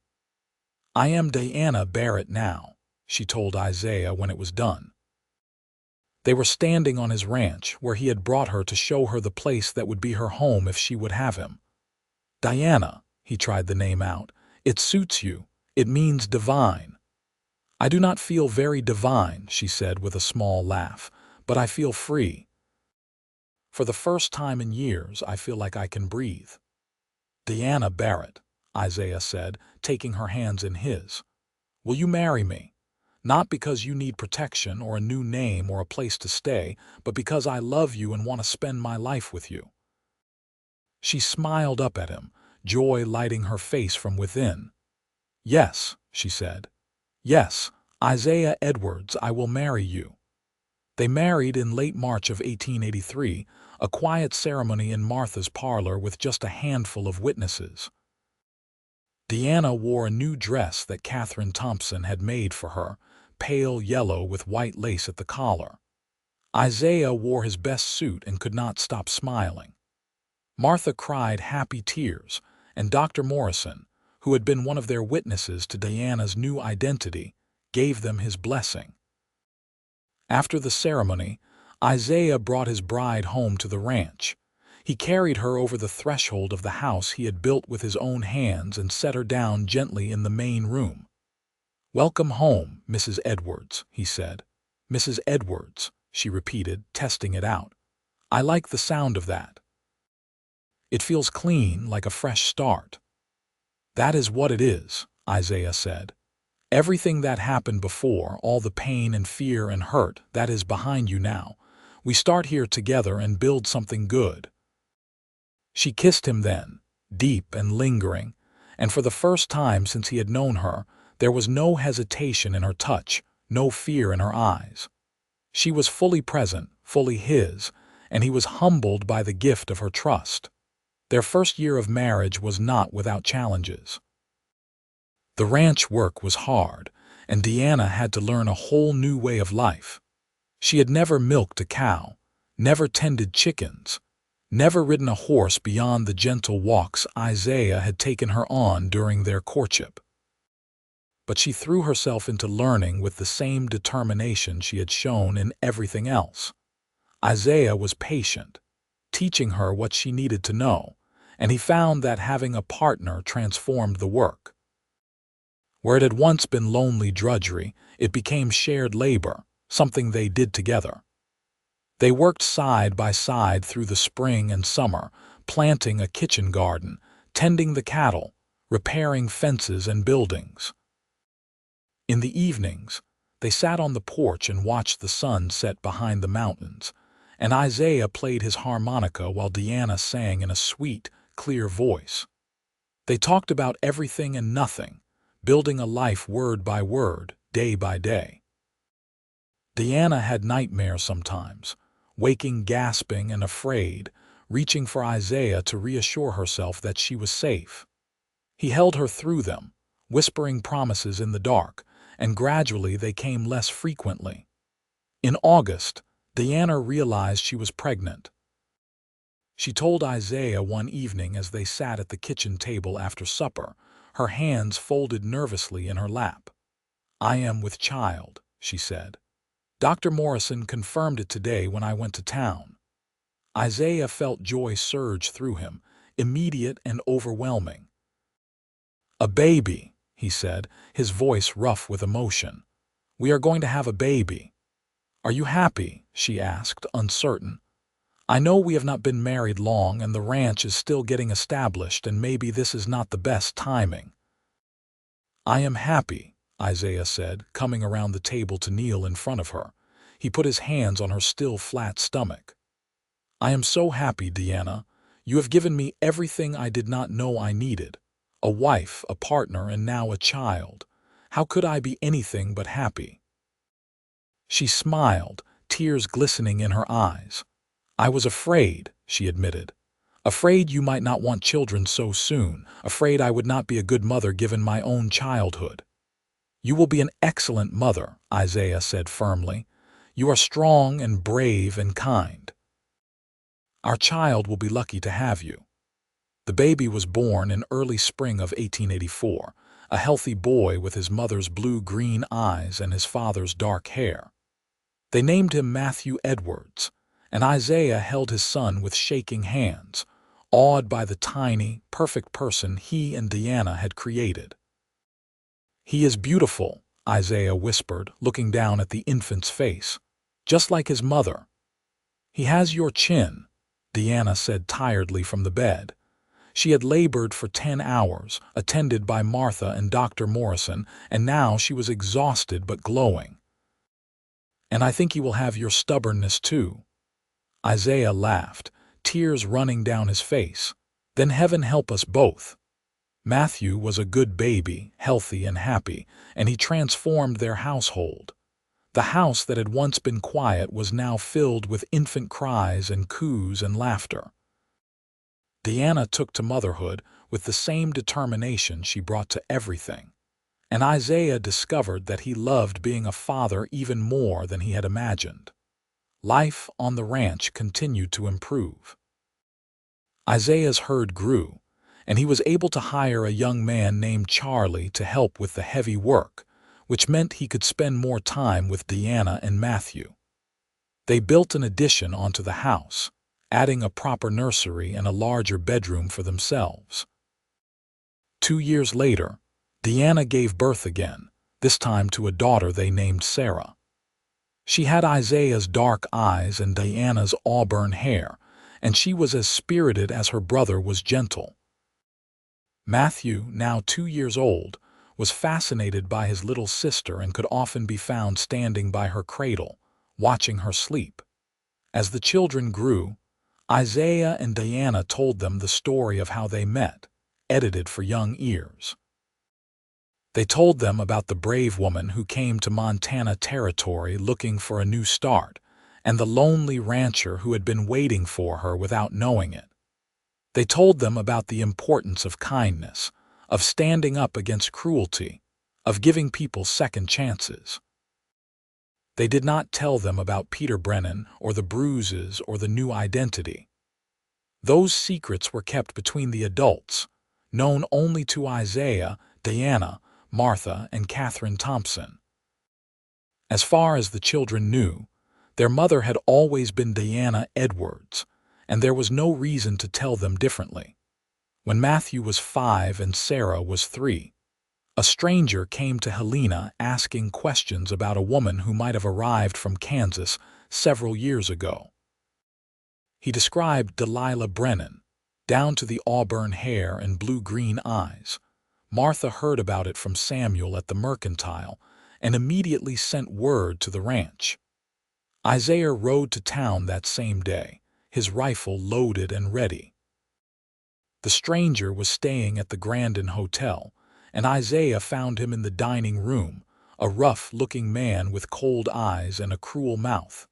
"I am Deanna Barrett now," she told Isaiah when it was done. They were standing on his ranch where he had brought her to show her the place that would be her home if she would have him. "Diana," he tried the name out, "it suits you. It means divine." "I do not feel very divine," she said with a small laugh, "but I feel free. For the first time in years, I feel like I can breathe." "Deanna Barrett," Isaiah said, taking her hands in his, "will you marry me? Not because you need protection or a new name or a place to stay, but because I love you and want to spend my life with you." She smiled up at him, joy lighting her face from within. "Yes," she said. "Yes, Isaiah Edwards, I will marry you." They married in late March of 1883, a quiet ceremony in Martha's parlor with just a handful of witnesses. Deanna wore a new dress that Catherine Thompson had made for her, pale yellow with white lace at the collar. Isaiah wore his best suit and could not stop smiling. Martha cried happy tears, and Dr. Morrison, who had been one of their witnesses to Deanna's new identity, gave them his blessing. After the ceremony, Isaiah brought his bride home to the ranch. He carried her over the threshold of the house he had built with his own hands and set her down gently in the main room. "Welcome home, Mrs. Edwards," he said. "Mrs. Edwards," she repeated, testing it out. "I like the sound of that. It feels clean, like a fresh start." "That is what it is," Isaiah said. "Everything that happened before, all the pain and fear and hurt, that is behind you now. We start here together and build something good." She kissed him then, deep and lingering, and for the first time since he had known her, there was no hesitation in her touch, no fear in her eyes. She was fully present, fully his, and he was humbled by the gift of her trust. Their first year of marriage was not without challenges. The ranch work was hard, and Deanna had to learn a whole new way of life. She had never milked a cow, never tended chickens, never ridden a horse beyond the gentle walks Isaiah had taken her on during their courtship. But she threw herself into learning with the same determination she had shown in everything else. Isaiah was patient, teaching her what she needed to know, and he found that having a partner transformed the work. Where it had once been lonely drudgery, it became shared labor, something they did together. They worked side by side through the spring and summer, planting a kitchen garden, tending the cattle, repairing fences and buildings. In the evenings, they sat on the porch and watched the sun set behind the mountains, and Isaiah played his harmonica while Deanna sang in a sweet, clear voice. They talked about everything and nothing, building a life word by word, day by day. Deanna had nightmares sometimes, waking gasping and afraid, reaching for Isaiah to reassure herself that she was safe. He held her through them, whispering promises in the dark, and gradually they came less frequently. In August, Deanna realized she was pregnant. She told Isaiah one evening as they sat at the kitchen table after supper, her hands folded nervously in her lap. "I am with child," she said. "Dr. Morrison confirmed it today when I went to town." Isaiah felt joy surge through him, immediate and overwhelming. "A baby," he said, his voice rough with emotion. "We are going to have a baby." "Are you happy?" she asked, uncertain. "I know we have not been married long and the ranch is still getting established and maybe this is not the best timing." "I am happy," Isaiah said, coming around the table to kneel in front of her. He put his hands on her still flat stomach. "I am so happy, Deanna. You have given me everything I did not know I needed. A wife, a partner, and now a child. How could I be anything but happy?" She smiled, tears glistening in her eyes. "I was afraid," she admitted. "Afraid you might not want children so soon, afraid I would not be a good mother given my own childhood." "You will be an excellent mother," Isaiah said firmly. "You are strong and brave and kind. Our child will be lucky to have you." The baby was born in early spring of 1884, a healthy boy with his mother's blue-green eyes and his father's dark hair. They named him Matthew Edwards, and Isaiah held his son with shaking hands, awed by the tiny, perfect person he and Deanna had created. "He is beautiful," Isaiah whispered, looking down at the infant's face, "just like his mother." "He has your chin," Deanna said tiredly from the bed. She had labored for 10 hours, attended by Martha and Dr. Morrison, and now she was exhausted but glowing. "And I think he will have your stubbornness too." Isaiah laughed, tears running down his face. "Then heaven help us both." Matthew was a good baby, healthy and happy, and he transformed their household. The house that had once been quiet was now filled with infant cries and coos and laughter. Deanna took to motherhood with the same determination she brought to everything, and Isaiah discovered that he loved being a father even more than he had imagined. Life on the ranch continued to improve. Isaiah's herd grew, and he was able to hire a young man named Charlie to help with the heavy work, which meant he could spend more time with Deanna and Matthew. They built an addition onto the house, adding a proper nursery and a larger bedroom for themselves. 2 years later, Deanna gave birth again, this time to a daughter they named Sarah. She had Isaiah's dark eyes and Diana's auburn hair, and she was as spirited as her brother was gentle. Matthew, now 2 years old, was fascinated by his little sister and could often be found standing by her cradle, watching her sleep. As the children grew, Isaiah and Diana told them the story of how they met, edited for young ears. They told them about the brave woman who came to Montana Territory looking for a new start, and the lonely rancher who had been waiting for her without knowing it. They told them about the importance of kindness, of standing up against cruelty, of giving people second chances. They did not tell them about Peter Brennan or the Bruises or the new identity. Those secrets were kept between the adults, known only to Isaiah, Diana, Martha, and Catherine Thompson. As far as the children knew, their mother had always been Diana Edwards, and there was no reason to tell them differently. When Matthew was 5 and Sarah was 3, a stranger came to Helena asking questions about a woman who might have arrived from Kansas several years ago. He described Delilah Brennan, down to the auburn hair and blue-green eyes. Martha heard about it from Samuel at the mercantile and immediately sent word to the ranch. Isaiah rode to town that same day, his rifle loaded and ready. The stranger was staying at the Grandin Hotel, and Isaiah found him in the dining room, a rough-looking man with cold eyes and a cruel mouth.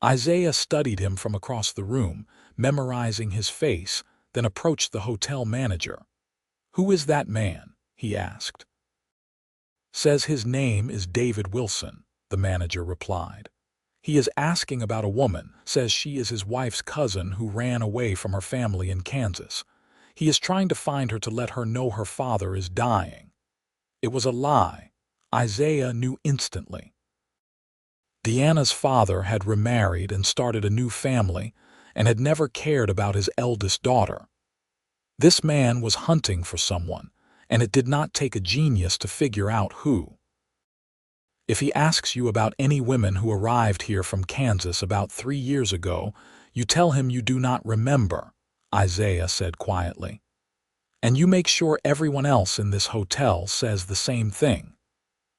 Isaiah studied him from across the room, memorizing his face, then approached the hotel manager. "Who is that man?" he asked. "Says his name is David Wilson," the manager replied. "He is asking about a woman, says she is his wife's cousin who ran away from her family in Kansas. He is trying to find her to let her know her father is dying." It was a lie. Isaiah knew instantly. Deanna's father had remarried and started a new family and had never cared about his eldest daughter. This man was hunting for someone, and it did not take a genius to figure out who. "If he asks you about any women who arrived here from Kansas about 3 years ago, you tell him you do not remember," Isaiah said quietly. "And you make sure everyone else in this hotel says the same thing."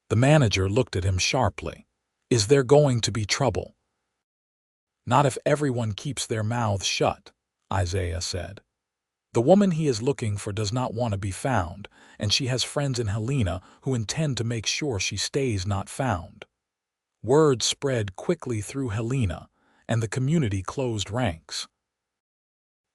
The manager looked at him sharply. "Is there going to be trouble?" "Not if everyone keeps their mouths shut," Isaiah said. "The woman he is looking for does not want to be found, and she has friends in Helena who intend to make sure she stays not found." Word spread quickly through Helena, and the community closed ranks.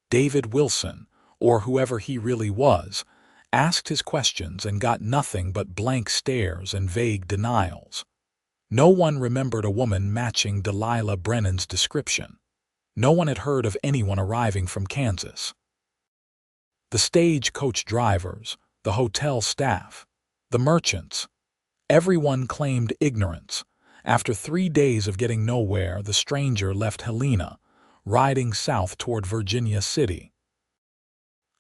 David Wilson, or whoever he really was, asked his questions and got nothing but blank stares and vague denials. No one remembered a woman matching Delilah Brennan's description. No one had heard of anyone arriving from Kansas. The stagecoach drivers, the hotel staff, the merchants, everyone claimed ignorance. After 3 days of getting nowhere, the stranger left Helena, riding south toward Virginia City.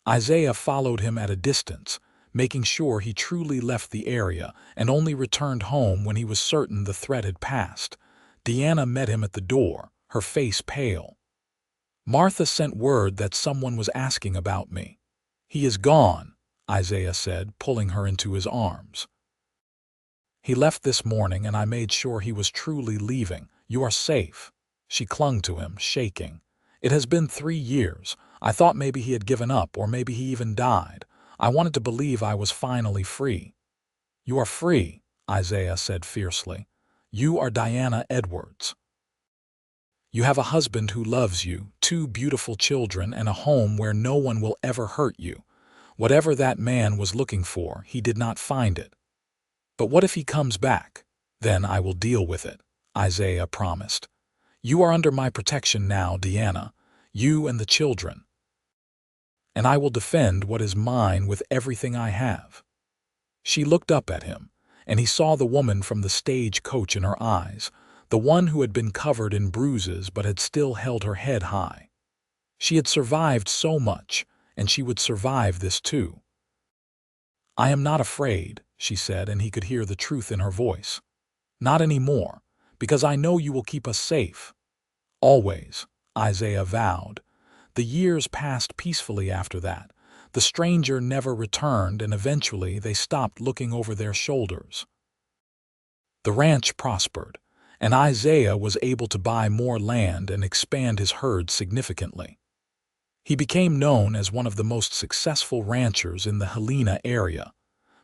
Isaiah followed him at a distance, making sure he truly left the area and only returned home when he was certain the threat had passed. Deanna met him at the door, her face pale. "Martha sent word that someone was asking about me." "He is gone," Isaiah said, pulling her into his arms. "He left this morning and I made sure he was truly leaving. You are safe." She clung to him, shaking. "It has been 3 years. I thought maybe he had given up or maybe he even died. I wanted to believe I was finally free." "You are free," Isaiah said fiercely. "You are Diana Edwards. You have a husband who loves you, 2 beautiful children, and a home where no one will ever hurt you. Whatever that man was looking for, he did not find it. But what if he comes back? Then I will deal with it," Isaiah promised. "You are under my protection now, Deanna, you and the children. And I will defend what is mine with everything I have." She looked up at him, and he saw the woman from the stagecoach in her eyes, the one who had been covered in bruises but had still held her head high. She had survived so much, and she would survive this too. "I am not afraid," she said, and he could hear the truth in her voice. "Not anymore, because I know you will keep us safe." "Always," Isaiah vowed. The years passed peacefully after that. The stranger never returned, and eventually they stopped looking over their shoulders. The ranch prospered, and Isaiah was able to buy more land and expand his herd significantly. He became known as one of the most successful ranchers in the Helena area,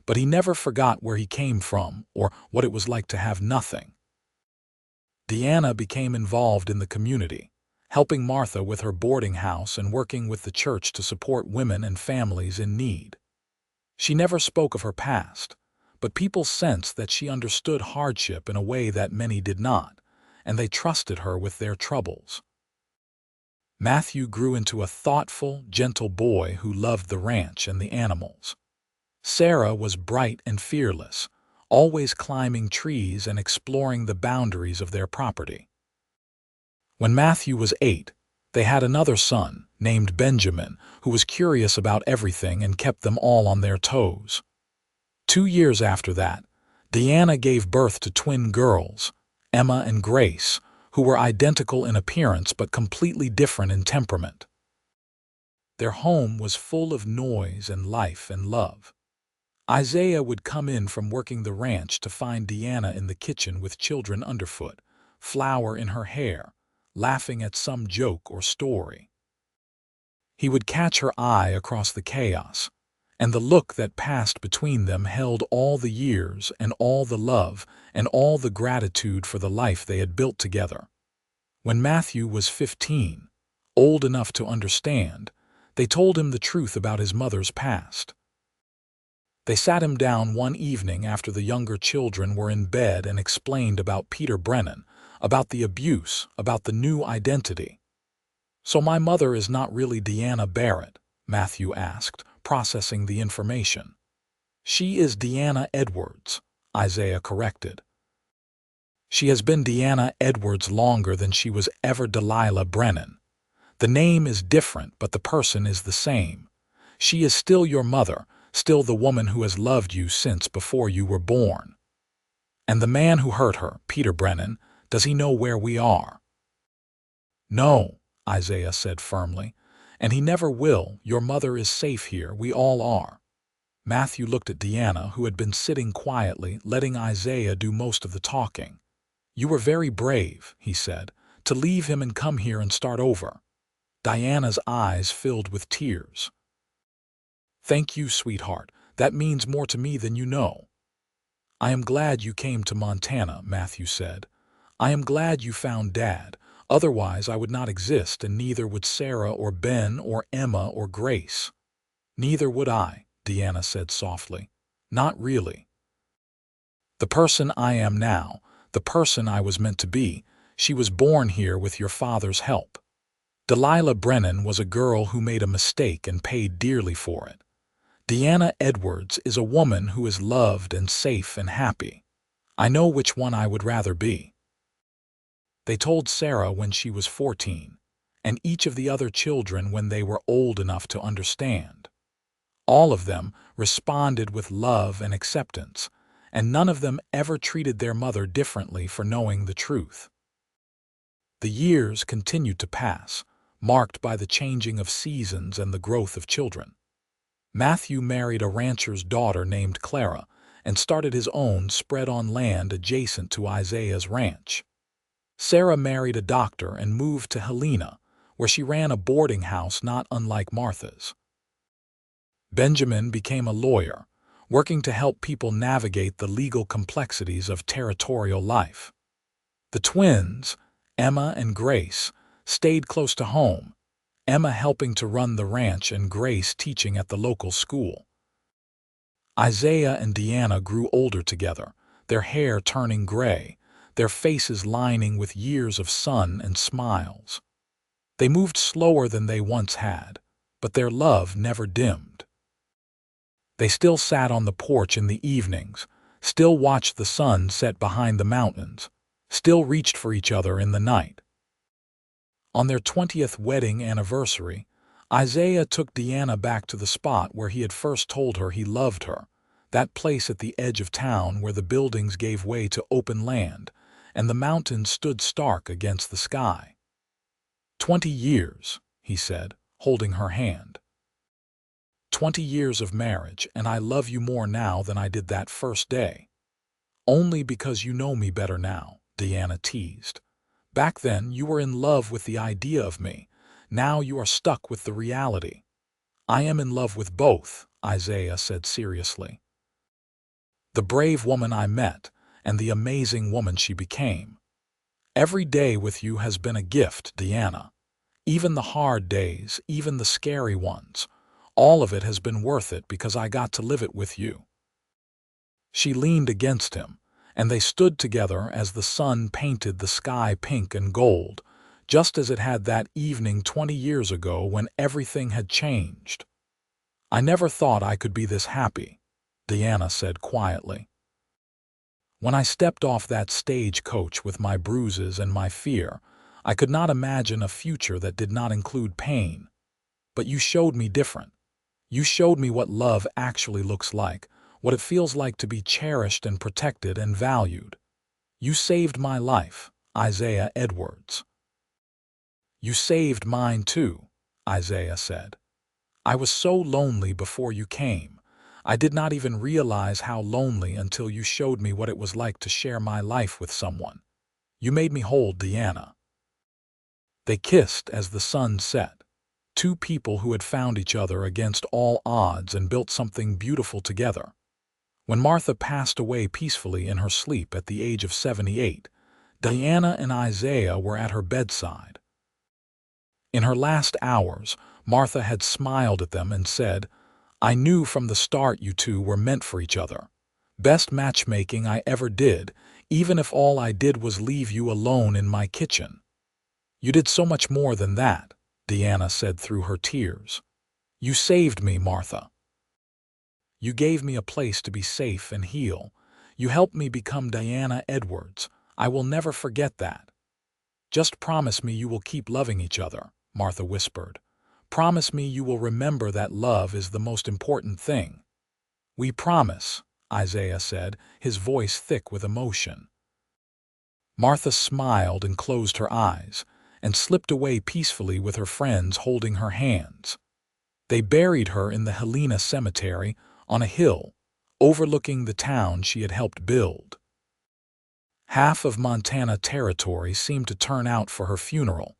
but he never forgot where he came from or what it was like to have nothing. Deanna became involved in the community, helping Martha with her boarding house and working with the church to support women and families in need. She never spoke of her past, but people sensed that she understood hardship in a way that many did not, and they trusted her with their troubles. Matthew grew into a thoughtful, gentle boy who loved the ranch and the animals. Sarah was bright and fearless, always climbing trees and exploring the boundaries of their property. When Matthew was 8, they had another son, named Benjamin, who was curious about everything and kept them all on their toes. 2 years after that, Deanna gave birth to twin girls, Emma and Grace, who were identical in appearance but completely different in temperament. Their home was full of noise and life and love. Isaiah would come in from working the ranch to find Deanna in the kitchen with children underfoot, flour in her hair, laughing at some joke or story. He would catch her eye across the chaos, and the look that passed between them held all the years and all the love and all the gratitude for the life they had built together. When Matthew was 15, old enough to understand, they told him the truth about his mother's past. They sat him down one evening after the younger children were in bed and explained about Peter Brennan, about the abuse, about the new identity. "So my mother is not really Deanna Barrett?" Matthew asked, processing the information. "She is Deanna Edwards," Isaiah corrected. "She has been Deanna Edwards longer than she was ever Delilah Brennan. The name is different, but the person is the same. She is still your mother, still the woman who has loved you since before you were born." "And the man who hurt her, Peter Brennan, does he know where we are?" "No," Isaiah said firmly, "and he never will. Your mother is safe here. We all are." Matthew looked at Deanna, who had been sitting quietly, letting Isaiah do most of the talking. "You were very brave," he said, "to leave him and come here and start over." Diana's eyes filled with tears. "Thank you, sweetheart. That means more to me than you know." "I am glad you came to Montana," Matthew said. "I am glad you found Dad. Otherwise I would not exist, and neither would Sarah or Ben or Emma or Grace." "Neither would I," Deanna said softly. "Not really. The person I am now, the person I was meant to be, she was born here with your father's help. Delilah Brennan was a girl who made a mistake and paid dearly for it. Deanna Edwards is a woman who is loved and safe and happy. I know which one I would rather be." They told Sarah when she was 14, and each of the other children when they were old enough to understand. All of them responded with love and acceptance, and none of them ever treated their mother differently for knowing the truth. The years continued to pass, marked by the changing of seasons and the growth of children. Matthew married a rancher's daughter named Clara and started his own spread on land adjacent to Isaiah's ranch. Sarah married a doctor and moved to Helena, where she ran a boarding house not unlike Martha's. Benjamin became a lawyer, working to help people navigate the legal complexities of territorial life. The twins, Emma and Grace, stayed close to home, Emma helping to run the ranch and Grace teaching at the local school. Isaiah and Deanna grew older together, their hair turning gray, their faces lining with years of sun and smiles. They moved slower than they once had, but their love never dimmed. They still sat on the porch in the evenings, still watched the sun set behind the mountains, still reached for each other in the night. On their 20th wedding anniversary, Isaiah took Deanna back to the spot where he had first told her he loved her, that place at the edge of town where the buildings gave way to open land and the mountains stood stark against the sky. 20 years, he said, holding her hand. 20 years of marriage, and I love you more now than I did that first day. Only because you know me better now, Deanna teased. Back then, you were in love with the idea of me. Now you are stuck with the reality. I am in love with both, Isaiah said seriously. The brave woman I met, and the amazing woman she became. Every day with you has been a gift, Deanna. Even the hard days, even the scary ones. All of it has been worth it because I got to live it with you. She leaned against him, and they stood together as the sun painted the sky pink and gold, just as it had that evening 20 years ago when everything had changed. I never thought I could be this happy, Deanna said quietly. When I stepped off that stagecoach with my bruises and my fear, I could not imagine a future that did not include pain. But you showed me different. You showed me what love actually looks like, what it feels like to be cherished and protected and valued. You saved my life, Isaiah Edwards. You saved mine too, Isaiah said. I was so lonely before you came. I did not even realize how lonely until you showed me what it was like to share my life with someone. You made me hold Deanna. They kissed as the sun set. Two people who had found each other against all odds and built something beautiful together. When Martha passed away peacefully in her sleep at the age of 78, Deanna and Isaiah were at her bedside. In her last hours, Martha had smiled at them and said, I knew from the start you two were meant for each other. Best matchmaking I ever did, even if all I did was leave you alone in my kitchen. You did so much more than that, Deanna said through her tears. You saved me, Martha. You gave me a place to be safe and heal. You helped me become Deanna Edwards. I will never forget that. Just promise me you will keep loving each other, Martha whispered. Promise me you will remember that love is the most important thing. We promise, Isaiah said, his voice thick with emotion. Martha smiled and closed her eyes, and slipped away peacefully with her friends holding her hands. They buried her in the Helena cemetery on a hill, overlooking the town she had helped build. Half of Montana territory seemed to turn out for her funeral,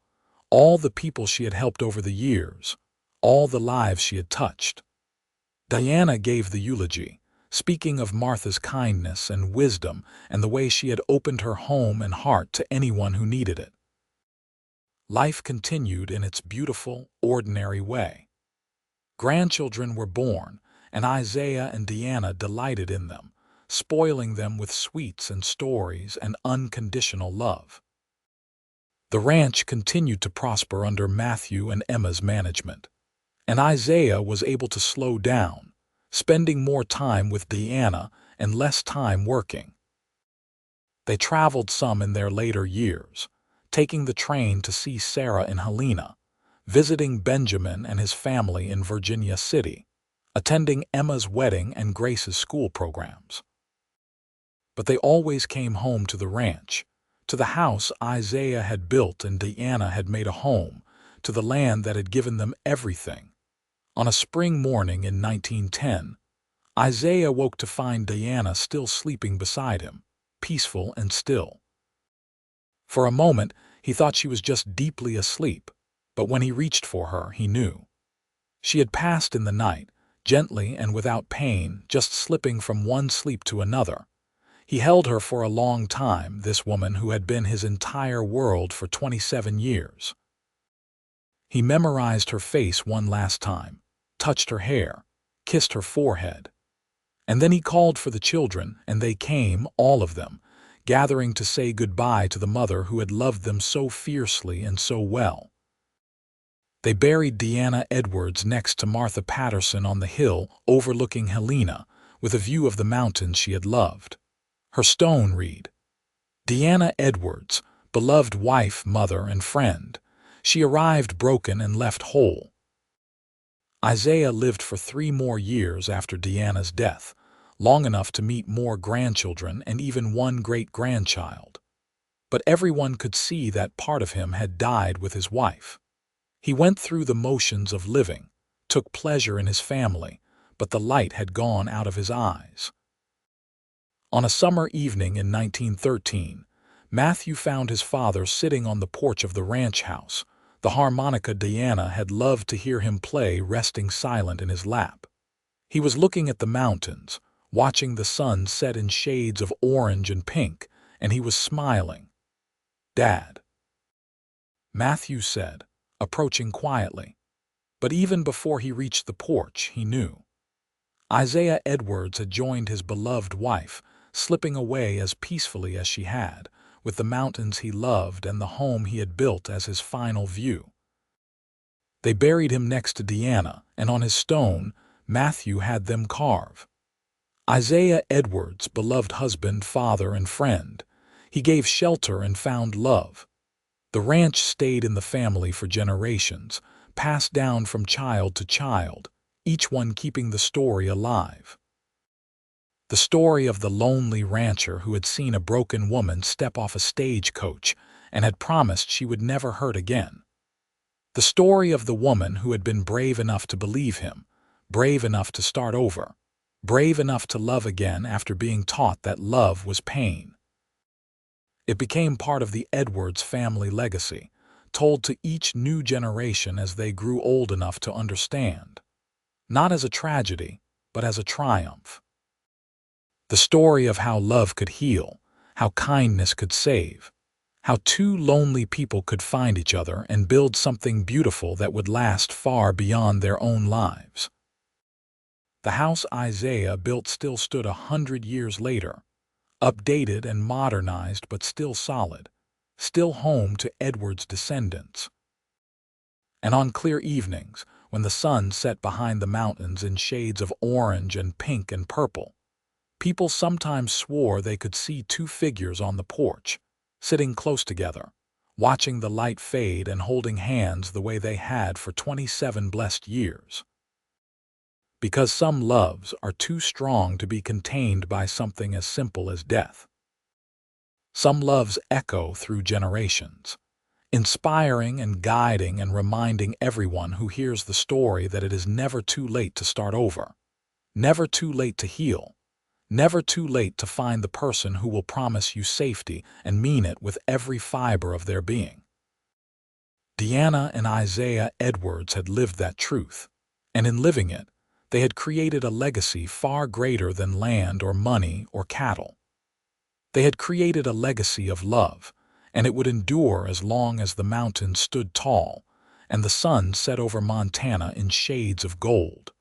all the people she had helped over the years, all the lives she had touched. Deanna gave the eulogy, speaking of Martha's kindness and wisdom and the way she had opened her home and heart to anyone who needed it. Life continued in its beautiful, ordinary way. Grandchildren were born, and Isaiah and Deanna delighted in them, spoiling them with sweets and stories and unconditional love. The ranch continued to prosper under Matthew and Emma's management, and Isaiah was able to slow down, spending more time with Deanna and less time working. They traveled some in their later years, taking the train to see Sarah in Helena, visiting Benjamin and his family in Virginia City, attending Emma's wedding and Grace's school programs. But they always came home to the ranch, to the house Isaiah had built and Deanna had made a home, to the land that had given them everything. On a spring morning in 1910, Isaiah woke to find Deanna still sleeping beside him, peaceful and still. For a moment, he thought she was just deeply asleep, but when he reached for her, he knew. She had passed in the night, gently and without pain, just slipping from one sleep to another. He held her for a long time, this woman who had been his entire world for 27 years. He memorized her face one last time, touched her hair, kissed her forehead. And then he called for the children, and they came, all of them, gathering to say goodbye to the mother who had loved them so fiercely and so well. They buried Deanna Edwards next to Martha Patterson on the hill overlooking Helena, with a view of the mountains she had loved. Her stone read, Deanna Edwards, beloved wife, mother, and friend. She arrived broken and left whole. Isaiah lived for 3 more years after Deanna's death, long enough to meet more grandchildren and even one great-grandchild. But everyone could see that part of him had died with his wife. He went through the motions of living, took pleasure in his family, but the light had gone out of his eyes. On a summer evening in 1913, Matthew found his father sitting on the porch of the ranch house, the harmonica Deanna had loved to hear him play resting silent in his lap. He was looking at the mountains, watching the sun set in shades of orange and pink, and he was smiling. "Dad," Matthew said, approaching quietly. But even before he reached the porch, he knew. Isaiah Edwards had joined his beloved wife, slipping away as peacefully as she had, with the mountains he loved and the home he had built as his final view. They buried him next to Deanna, and on his stone, Matthew had them carve. Isaiah Edwards, beloved husband, father, and friend. He gave shelter and found love. The ranch stayed in the family for generations, passed down from child to child, each one keeping the story alive. The story of the lonely rancher who had seen a broken woman step off a stagecoach and had promised she would never hurt again. The story of the woman who had been brave enough to believe him, brave enough to start over, brave enough to love again after being taught that love was pain. It became part of the Edwards family legacy, told to each new generation as they grew old enough to understand. Not as a tragedy, but as a triumph. The story of how love could heal, how kindness could save, how 2 lonely people could find each other and build something beautiful that would last far beyond their own lives. The house Isaiah built still stood 100 years later, updated and modernized but still solid, still home to Edwards' descendants. And on clear evenings, when the sun set behind the mountains in shades of orange and pink and purple, people sometimes swore they could see 2 figures on the porch, sitting close together, watching the light fade and holding hands the way they had for 27 blessed years. Because some loves are too strong to be contained by something as simple as death. Some loves echo through generations, inspiring and guiding and reminding everyone who hears the story that it is never too late to start over, never too late to heal, never too late to find the person who will promise you safety and mean it with every fiber of their being. Deanna and Isaiah Edwards had lived that truth, and in living it, they had created a legacy far greater than land or money or cattle. They had created a legacy of love, and it would endure as long as the mountains stood tall and the sun set over Montana in shades of gold.